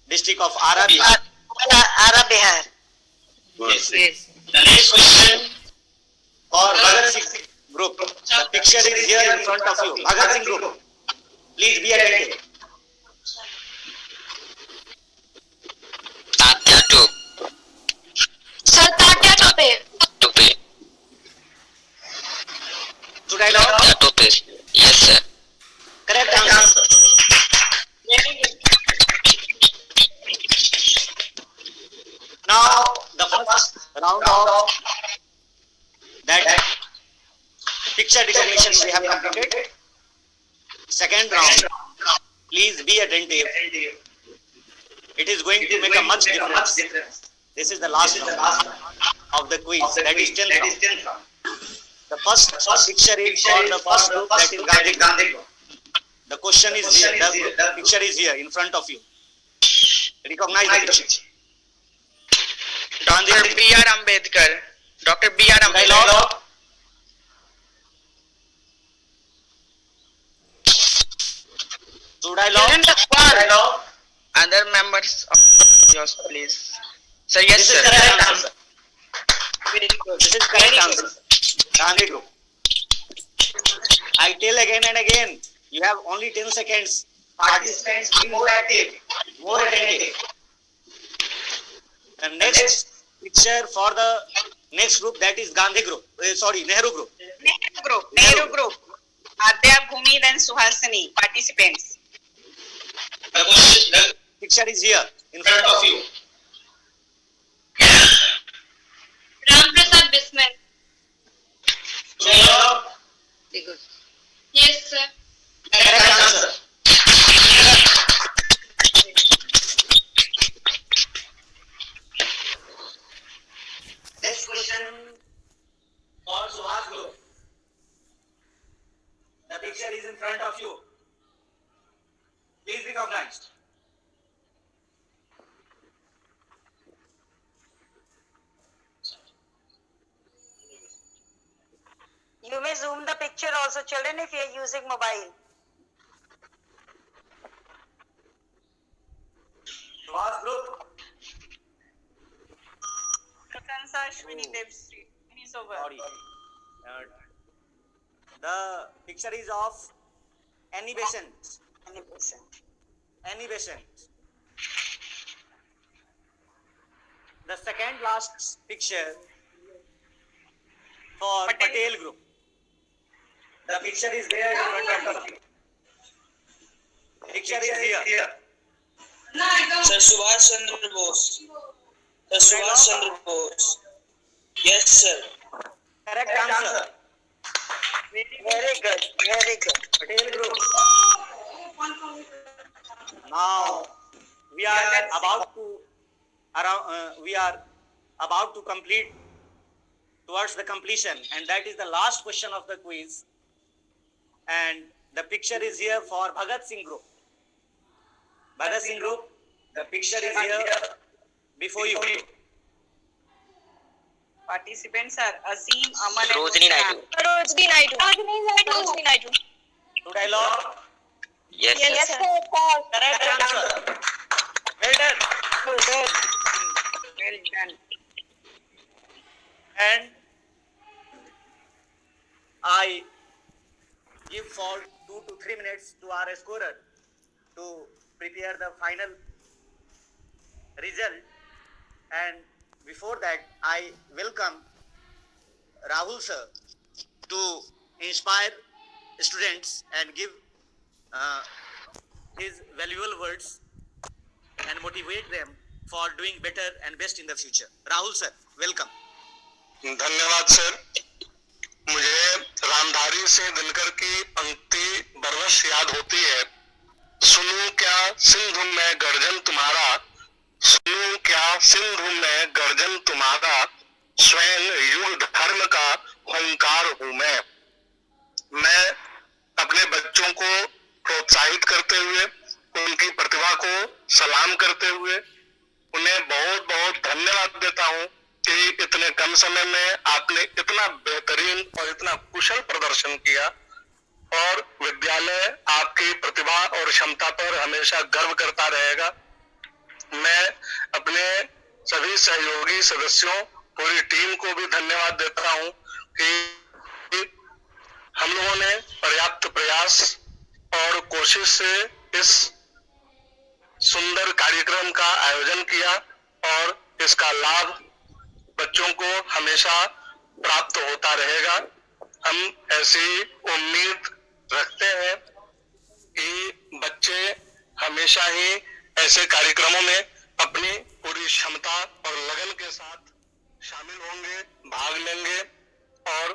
district of Ara, Bihar. Ara Bihar. Yes. The next question for Bhagat Singh group. The picture is here in front of you. Bhagat Singh group, please be attentive. Tatya Sir, Tatya Tope. Tope. Should I know? Tatya Tope. Yes, sir. Correct answer. Now the first round of that picture recognition we have completed. Second round, please be attentive. It is going to make a much difference. This is the last round of the quiz. That is 10th round. The first picture is for the first group, that is Gandhi group. The question is here. The picture is here in front of you. Recognize the picture. Dr. B.R. Ambedkar. Dr. B.R. Ambedkar. Dialogue. Dialogue. Other members of yours, please. Sir, yes, This is sir. correct answer. This is correct answer. Gandhi group. I tell again and again, you have only 10 seconds. Participants, be more active, more attentive. The next picture for the next group, that is Gandhi group. Nehru group. Nehru group. Adya, Bhumi, then Suhasini. Participants. The picture is here in front of you. Ram Prasad Bismil. Yes, sir. Correct answer. Next question for Suhas group. The picture is in front of you. Please recognize. You may zoom the picture also, children, if you are using mobile. Suhas group. Prakansa Ashwini Devsri. It is over. Sorry. The picture is of Annie Besant. Annie Besant. The second last picture for Patel group. The picture is there in front of you. Picture is here. Sir, Subhash Chandra Bose. Sir, Subhash Chandra Bose. Yes, sir. Correct answer. Very good, very good. Patel group. Now we are about to complete towards the completion, and that is the last question of the quiz. And the picture is here for Bhagat Singh group. Bhagat Singh group, the picture is here before you. Participants are Asim, Aman, and Rojini Naidu. Rojini Naidu. Should I log? Yes, Yes, sir. sir. Correct answer. Well done. Well done. And I give for 2 to 3 minutes to our scorer to prepare the final result. And before that, I welcome Rahul sir to inspire students and give his valuable words and motivate them for doing better and best in the future. Rahul sir, welcome. धन्यवाद sir. मुझे रामधारी सिंह दिनकर की पंक्ति बरवश याद होती है. सुनूं क्या सिंधु में गर्जन तुम्हारा, सुनूं क्या सिंधु में गर्जन तुम्हारा, स्वयं युग धर्म का हुंकार हूं मैं को प्रोत्साहित करते हुए, उनकी प्रतिभा को सलाम करते हुए उन्हें बहुत बहुत धन्यवाद देता हूं कि इतने कम समय में आपने इतना बेहतरीन और इतना कुशल प्रदर्शन किया, और विद्यालय आपकी प्रतिभा और क्षमता पर हमेशा गर्व करता रहेगा। मैं अपने सभी सहयोगी सदस्यों, पूरी टीम को भी धन्यवाद देता हूं कि हम लोगों ने पर्याप्त प्रयास और कोशिश से इस सुंदर कार्यक्रम का आयोजन किया, और इसका लाभ बच्चों को हमेशा प्राप्त होता रहेगा। हम ऐसी उम्मीद रखते हैं कि बच्चे हमेशा ही ऐसे कार्यक्रमों में अपनी पूरी क्षमता और लगन के साथ शामिल होंगे, भाग लेंगे, और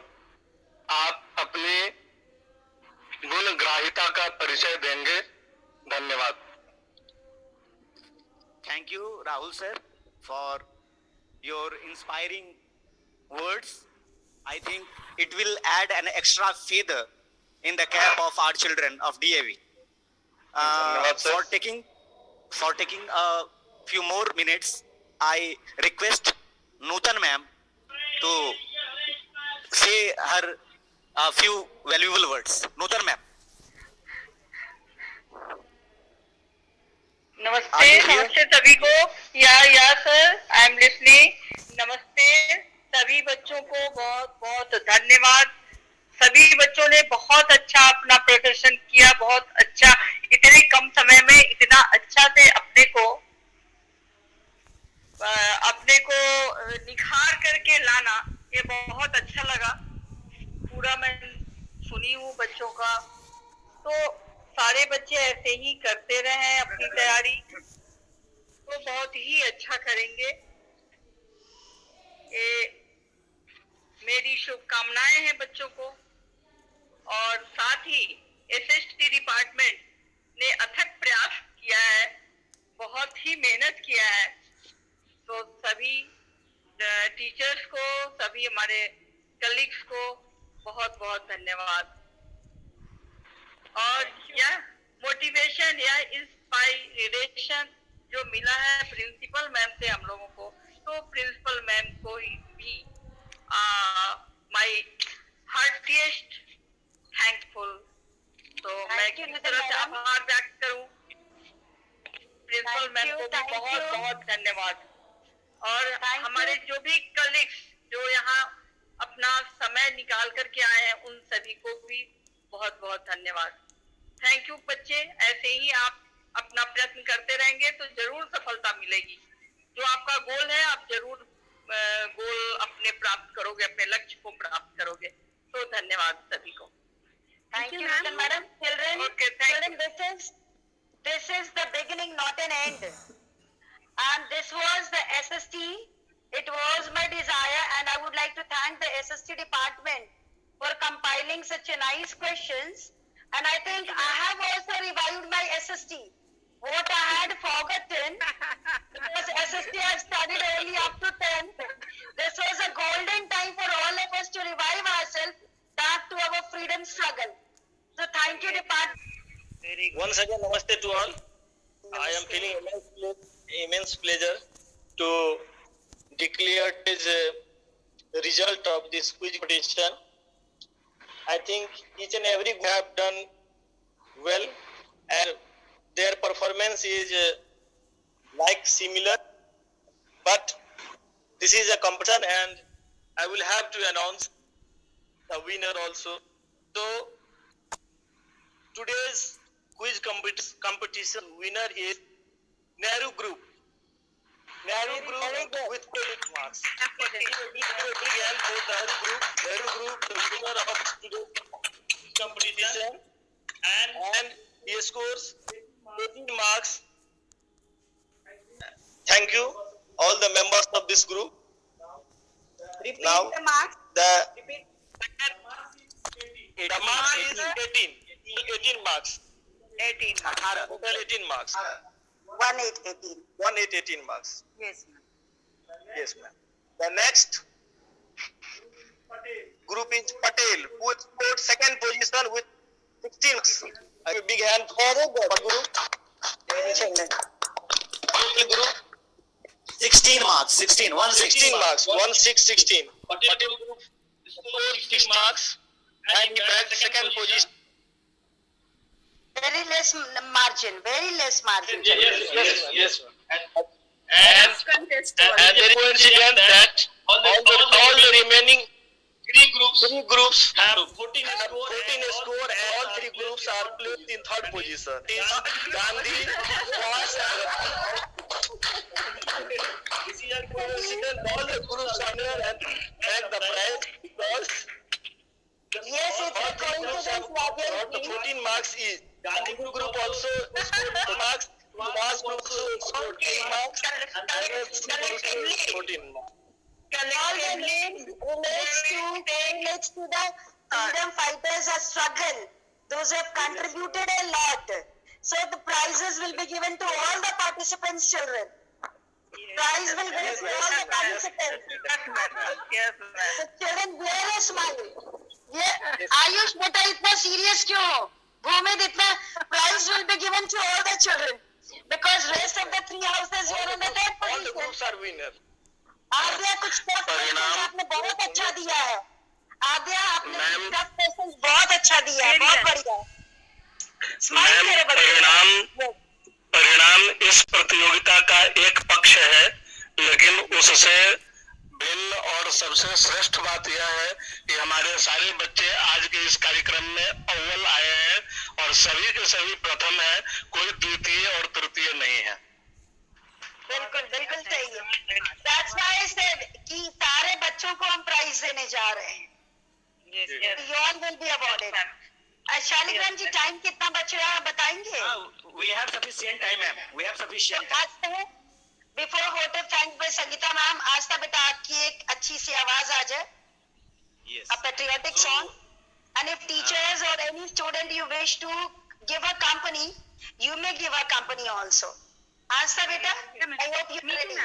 आप अपनी गुणग्राहिता का परिचय देंगे। धन्यवाद। Thank you, Rahul sir, for your inspiring words. I think it will add an extra feather in the cap of our children of DAV. For taking a few more minutes, I request Nutan ma'am to say her a few valuable words. Nutan ma'am. नमस्ते, नमस्ते सभी को। या sir, I am listening. नमस्ते सभी बच्चों को, बहुत बहुत धन्यवाद। सभी बच्चों ने बहुत अच्छा अपना प्रदर्शन किया, बहुत अच्छा, इतने कम समय में इतना अच्छा से अपने को निखार करके लाना, ये बहुत अच्छा लगा। पूरा मैं सुनी हूँ बच्चों का, तो सारे बच्चे ऐसे ही करते रहे अपनी तैयारी, तो बहुत ही अच्छा करेंगे। ये मेरी शुभकामनाएं हैं बच्चों को, और साथ ही एसएसटी डिपार्टमेंट ने अथक प्रयास किया है, बहुत ही मेहनत किया है। तो सभी टीचर्स को, सभी हमारे कलीग्स को बहुत बहुत धन्यवाद। और यह मोटिवेशन या इंस्पायरेशन जो मिला है प्रिंसिपल मैम से हम लोगों को, तो प्रिंसिपल मैम को भी माय हार्टिएस्ट थैंकफुल। तो मैं किस तरह से आभार व्यक्त करूं, प्रिंसिपल मैम को भी बहुत बहुत धन्यवाद। और हमारे जो भी कलीग्स जो यहाँ अपना समय निकाल करके आए हैं, उन सभी को भी बहुत बहुत धन्यवाद। थैंक यू बच्चे, ऐसे ही आप अपना प्रयत्न करते रहेंगे तो जरूर सफलता मिलेगी। जो आपका गोल है, आप जरूर गोल अपने प्राप्त करोगे, अपने लक्ष्य को प्राप्त करोगे। तो धन्यवाद सभी को। Thank you, madam. Children, this is the beginning, not an end. And this was the SST. It was my desire, and I would like to thank the SST department for compiling such a nice questions. And I think I have also revived my SST. What I had forgotten, because SST I studied only up to 10th. This was a golden time for all of us to revive ourselves back to our freedom struggle. So thank you, department. Once again, namaste to all. I am feeling immense pleasure to declare this result of this quiz competition. I think each and every group have done well, and their performance is like similar, but this is a competition, and I will have to announce the winner also. So today's quiz competition winner is Nehru Group. Nehru Group with 8 marks. Big hand for Nehru Group. Nehru Group, the winner of today's competition, and he scores 18 marks. Thank you, all the members of this group. Repeat Now, the marks. the marks is 18. 18 marks. 18 Total 18 marks. 1818. 18 marks. Yes, ma'am. Yes, ma'am. The next group is Patel, who scored second position with 16 marks. A big hand for what group? Children. What group? 16 marks. 16. 1 16 marks. 1 6 16. What group? 6 marks. And he bagged second position. Very less margin. Very less margin. Yes. And the coincidence that all the remaining three groups have 14 score and all three groups are placed in third position. Gandhi was this is a coincidence. All the groups are there and the prize because Yes, it's a coincidence, got the 14 marks is Gandhi group also scored the marks. Last group also scored 10 marks and the rest also 14 marks. all the names relates to the freedom fighters' struggle. Those who have contributed a lot. So the prizes will be given to all the participants' children. Prize will be given to all the participants. Yes, ma'am. So children wear a smile. ये आयुष बेटा इतना serious क्यों हो? भूमिद इतना prize will be given to all the children because rest of the three houses here in the third All the position. groups are winners. आद्या कुछ tough questions आपने बहुत अच्छा दिया है. आद्या आपने मैम, टफ क्वेश्चंस बहुत अच्छा दिया है. बहुत बढ़िया. स्माइल मैम, मेरे बच्चे. परिणाम इस प्रतियोगिता का एक पक्ष है, लेकिन उससे भिन्न और सबसे श्रेष्ठ बात यह है कि हमारे सारे बच्चे आज के इस कार्यक्रम में अव्वल आए हैं और सभी के सभी प्रथम है, कोई द्वितीय और तृतीय नहीं है. बिल्कुल सही है. That's why I said कि सारे बच्चों को हम प्राइज देने जा रहे हैं. You all will be awarded. Shaligram ji time कितना बच रहा है बताएंगे? We have sufficient time, ma'am. We have sufficient time. आज तक बिफोर वोटिव थैंक बाय संगीता मैम. आज तक बेटा आपकी एक अच्छी सी आवाज आ जाए. Yes. A patriotic song. And if teachers or any student you wish to give a company, you may give a company also. आज तक बेटा, I hope you are ready.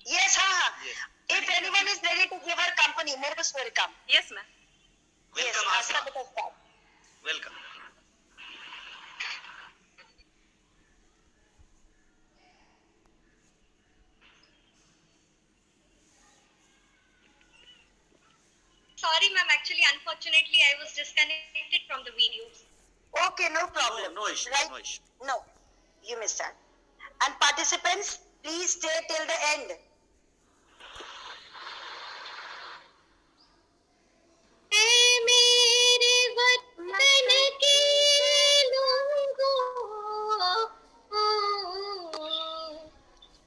Yes, हाँ. If anyone is ready to give her company, Nirvus will come. Yes, ma'am. Yes, Welcome, आज तक बेटा start. Welcome. Sorry, ma'am. Actually, unfortunately, I was disconnected from the video. Okay, no problem. No issue. Right? No issue. No, you missed that. And participants, please stay till the end. मेरे वतन के लोगों,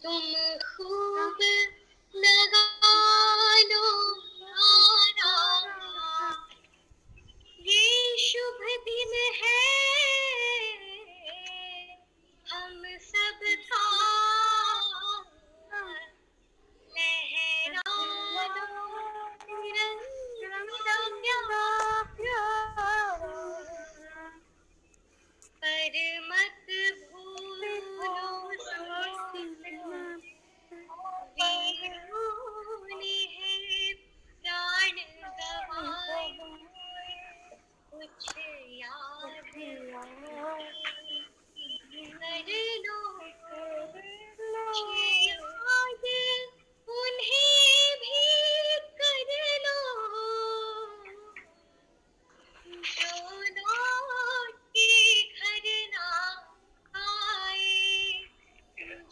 तुम खूब लगा लो नारा. ये शुभ दिन है हम सब का, लहरा लो तिरंगा प्यारा, पर मत भूलो वीरों ने है प्राण गवाए, कुछ याद कर लो, याद उन्हें भी कर लो जो लौट के घर ना आए,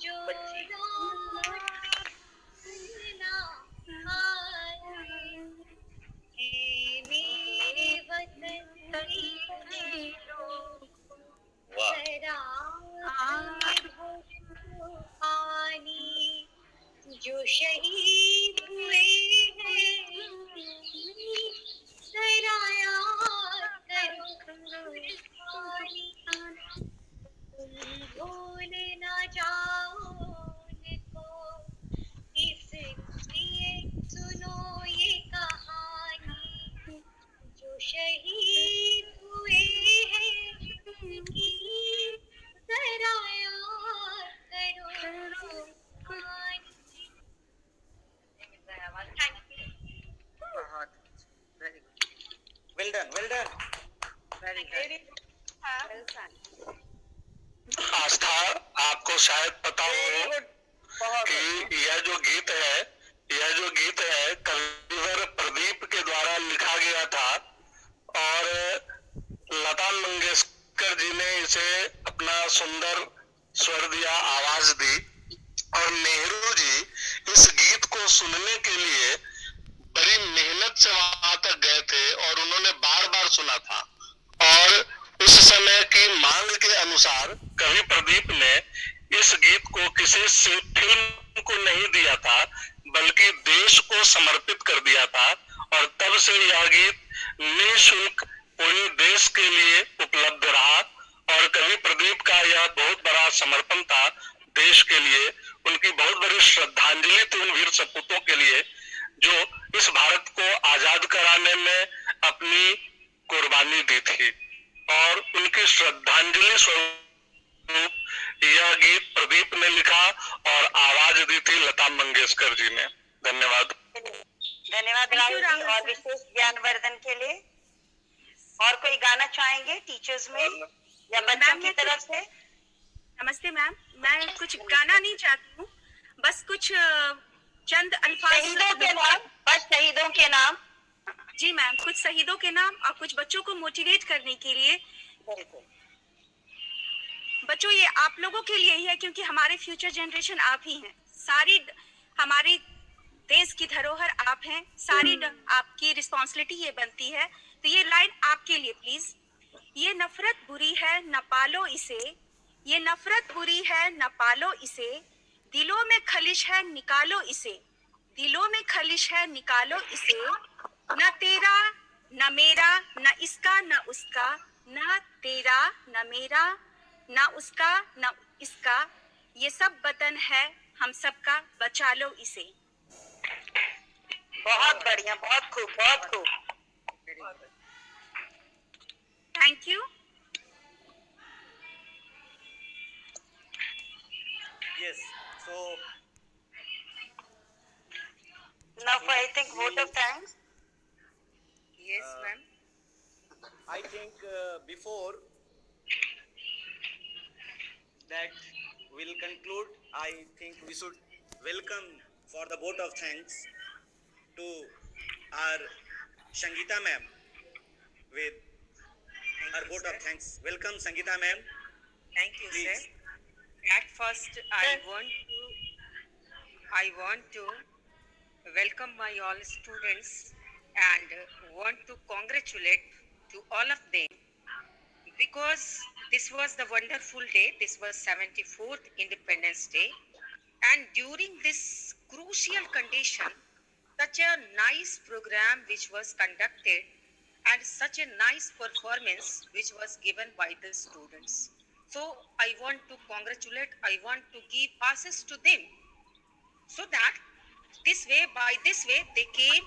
जो लौट के ना आए. हे मेरे वतन के लोग, जरा भरो पानी, जो शहीद हुए हैं जरा याद करो कुर्बानी. तुम भूल ना जाओ उनको, इसलिए सुनो ये कहानी, जो शहीद हुए हैं उनकी जरा याद करो कुर्बानी. आपको शायद पता हो कि यह जो गीत है कविवर प्रदीप के द्वारा लिखा गया था और लता मंगेशकर जी ने इसे अपना सुंदर स्वर दिया, आवाज दी और नेहरू जी इस गीत को सुनने के लिए बड़ी मेहनत से वहां तक गए थे और उन्होंने बार बार सुना था और उस समय की मांग के अनुसार कवि प्रदीप ने इस गीत को किसी फिल्म को नहीं दिया था बल्कि देश को समर्पित कर दिया था और तब से यह गीत निःशुल्क पूरे देश के लिए उपलब्ध रहा और कवि प्रदीप का यह बहुत बड़ा समर्पण था देश के लिए। उनकी बहुत बड़ी श्रद्धांजलि थी उन वीर सपूतों के लिए जो इस भारत को आजाद कराने में अपनी कुर्बानी दी थी और उनकी श्रद्धांजलि स्वरूप यह गीत प्रदीप ने लिखा और आवाज दी थी लता मंगेशकर जी ने। धन्यवाद। धन्यवाद राहुल जी और विशेष ज्ञानवर्धन के लिए। और कोई गाना चाहेंगे टीचर्स में या बच्चों की तरफ से? नमस्ते मैम, मैं कुछ गाना नहीं चाहती हूँ, बस कुछ चंद अल्फाज। शहीदों के नाम, बस शहीदों के नाम। जी मैम, कुछ शहीदों के नाम और कुछ बच्चों को मोटिवेट करने के लिए। बच्चों, ये आप लोगों के लिए ही है क्योंकि हमारे फ्यूचर जनरेशन आप ही हैं। सारी हमारी देश की धरोहर आप हैं, सारी आपकी रिस्पॉन्सिबिलिटी ये बनती है। तो ये लाइन आपके लिए प्लीज। ये नफरत बुरी है न पालो इसे, ये नफरत बुरी है न पालो इसे, दिलों में खलिश है निकालो इसे, दिलों में खलिश है निकालो इसे, न तेरा न मेरा न इसका न उसका, न तेरा न मेरा न उसका न इसका, ये सब वतन है हम सबका, बचा लो इसे। बहुत बढ़िया, बहुत खूब, बहुत खूब। Thank you. Yes. So now for I think vote of thanks. Yes, ma'am. I think before that we'll conclude, I think we should welcome for the vote of thanks to our Sangeeta ma'am with her vote of thanks. Welcome Sangeeta ma'am. Thank you, Please. sir. At first, I want to welcome my all students and want to congratulate to all of them because this was the wonderful day. This was 74th Independence Day, and during this crucial condition, such a nice program which was conducted and such a nice performance which was given by the students. So I want to congratulate, I want to give passes to them so that this way, by this way they came,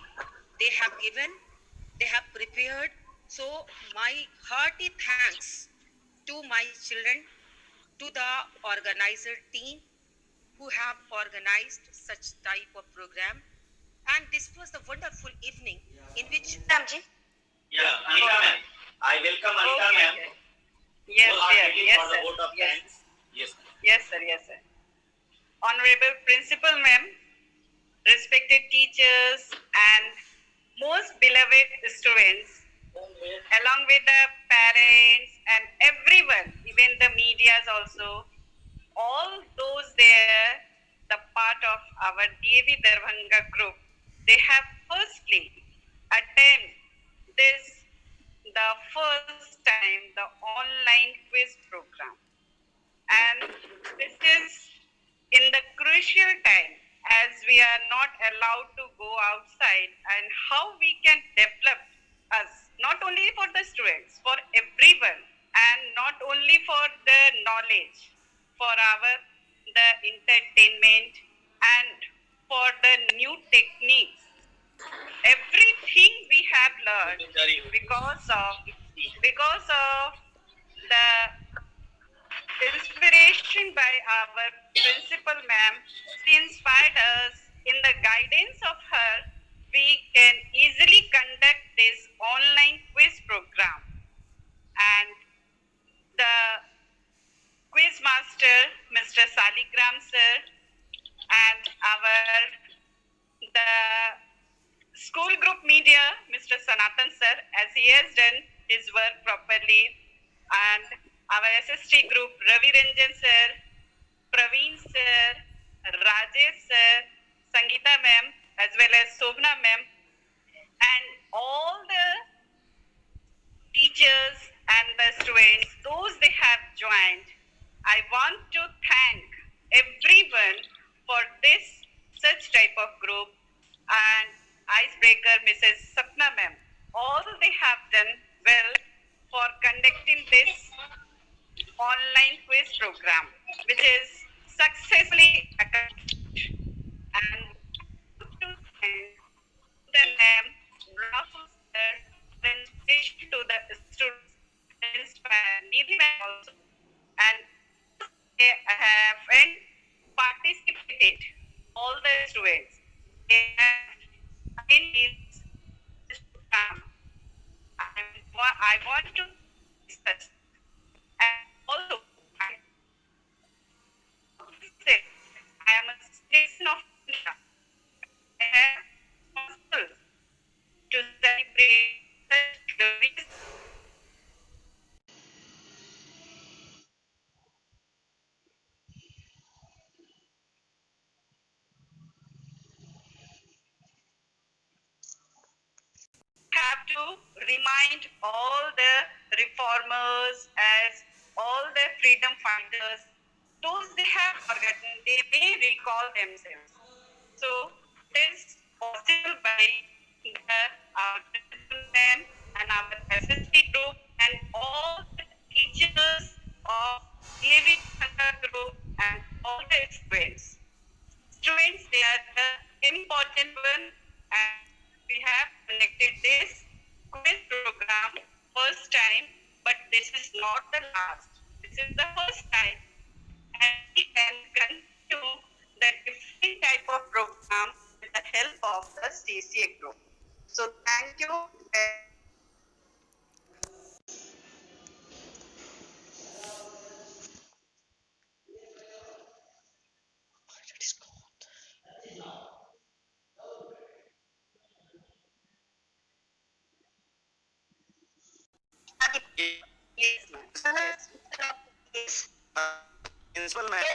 they have given, they have prepared. So my hearty thanks to my children, to the organizer team who have organized such type of program. And this was the wonderful evening in which... Ramji. Yeah, Anita ma'am. I welcome Anita ma'am. Yes, dear. yes, For the sir. vote of Yes. thanks. Yes. Yes, sir. Yes, sir. Honorable Principal Ma'am, respected teachers, and most beloved students, along with the parents and everyone, even the medias also, all those there, the part of our DAV Darbhanga group, they have firstly attended this, the first time, the online quiz program. And this is in the crucial time as we are not allowed to go outside, and how we can develop us, not only for the students, for everyone, and not only for the knowledge, for the entertainment and for the new techniques. Everything we have learned because of the inspiration by our principal ma'am. She inspired us. In the guidance of her, we can easily conduct this online quiz program. And the quiz master, Mr. Saligram sir, and the school group media, Mr. Sanatan sir, as he has done his work properly, and our SST group, Ravi Ranjan sir, Praveen sir, Rajesh sir, Sangeeta ma'am, as well as Sobna ma'am, and all the teachers and the students, those they have joined. I want to thank everyone for this such type of group, and icebreaker Mrs. Sapna ma'am. All they have done well for conducting this online quiz program, which is successfully accomplished. And to thank the ma'am, Rahul sir, for inspiration to the students, inspire Nidhi ma'am also, and they have participated all the students. They have been this program. I want to discuss, and also I say I am a citizen of India. I am responsible to celebrate such glorious have to remind all the reformers as all the freedom fighters, those they have forgotten, they may recall themselves. So this possible by our men and our SST group and all the teachers of AV group and all the students. Students, they are the important one, and we have connected this quiz program first time, but this is not the last. This is the first time, and we can continue the different type of program with the help of the CCA group. So thank you. Principal ma'am,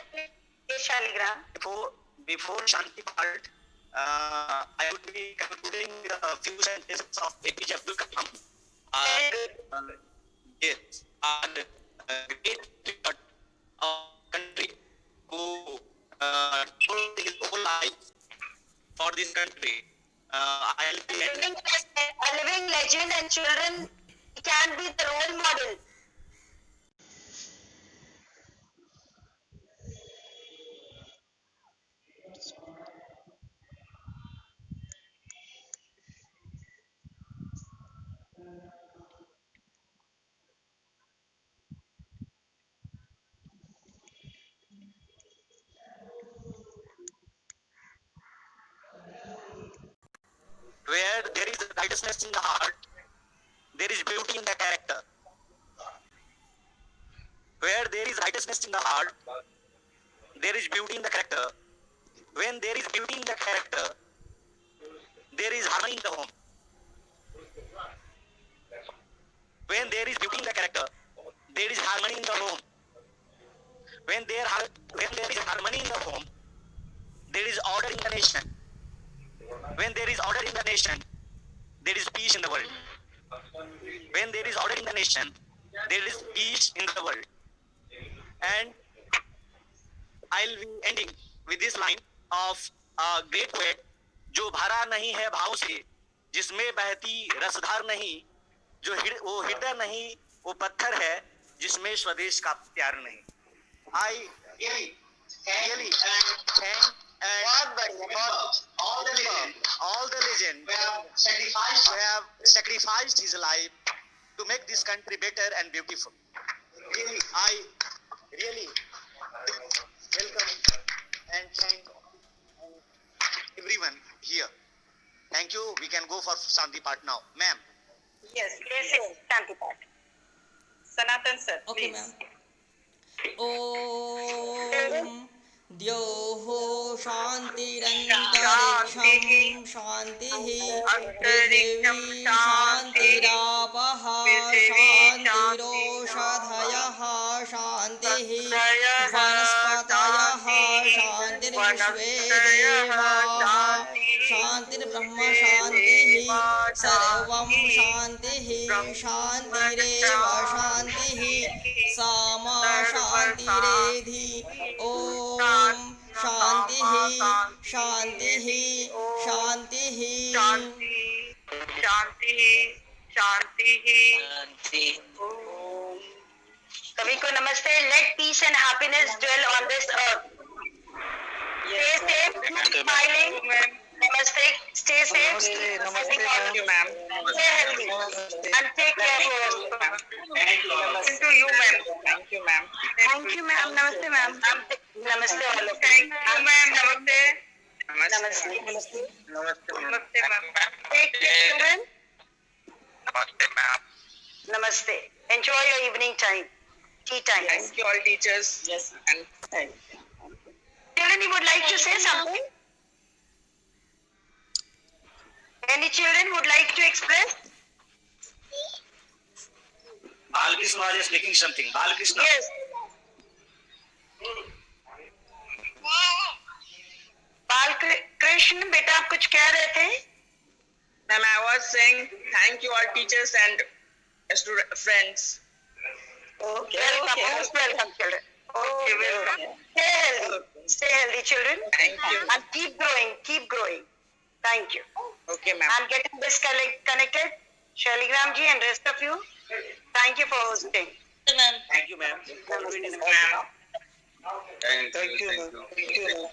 before Shanti part, I would be concluding a few sentences of APJ Abdul Kalam. Yes, and great patriot of country who told his whole life for this country. I'll be A living legend, and children can be the role model. where there is righteousness in the heart, there is beauty in the character. Where there is righteousness in the heart, there is beauty in the character. When there is beauty in the character, there is harmony in the home. When there is beauty in the character, there is harmony in the home. When there is harmony in the home, there is order in the nation. When there is order in the nation, there is peace in the world. When there is order in the nation, there is peace in the world. And I'll be ending with this line of a great poet, जो भरा नहीं है भाव से, जिसमें बहती रसधार नहीं, वो हृदय नहीं, वो पत्थर है, जिसमें स्वदेश का प्यार नहीं. I really thank all the legend who have sacrificed his life to make this country better and beautiful. I really welcome and thank everyone here. Thank you. We can go for Shanti part now. Ma'am. Yes, Shanti part. Sanatan sir, Okay, please. ma'am. ॐ द्योः शान्तिरन्तरिक्षं शान्तिः पृथिवी शान्तिरापः शान्तिरोषधयः शान्तिः वनस्पतयः शान्तिर्विश्वे देवाः शान्तिर्ब्रह्म शान्तिः सर्वं शान्तिः शान्तिरेव शान्तिः सामा शान्तिरेधि ॐ शान्तिः शान्तिः शान्तिः शांति शांति सभी को नमस्ते. Let peace and happiness dwell on this earth. Stay safe, smiling. Namaste. Stay safe. Namaste, ma'am. Stay healthy and take care of yourself. To you, ma'am. Thank you, ma'am. Thank you, ma'am. Namaste, ma'am. Namaste, all of you. Thank you, ma'am. Namaste. Namaste. Namaste, ma'am. Take care, children. Namaste, ma'am. Namaste. Enjoy your evening time. Tea time. Thank you, all teachers. Yes. And thank you. Children, you would like to say something? Any children would like to express? Balkrishna is speaking something. Balkrishna. Yes. Balkrishna बेटा आप कुछ कह रहे थे? Ma'am, I was saying thank you, all teachers and friends. Okay. Welcome, children. Okay, welcome. Stay healthy, children. Thank you. And keep growing. Thank you. Okay, ma'am. I'm getting disconnected. Shaligram ji and rest of you, thank you for hosting. Thank you, ma'am. Ma'am. Thank you.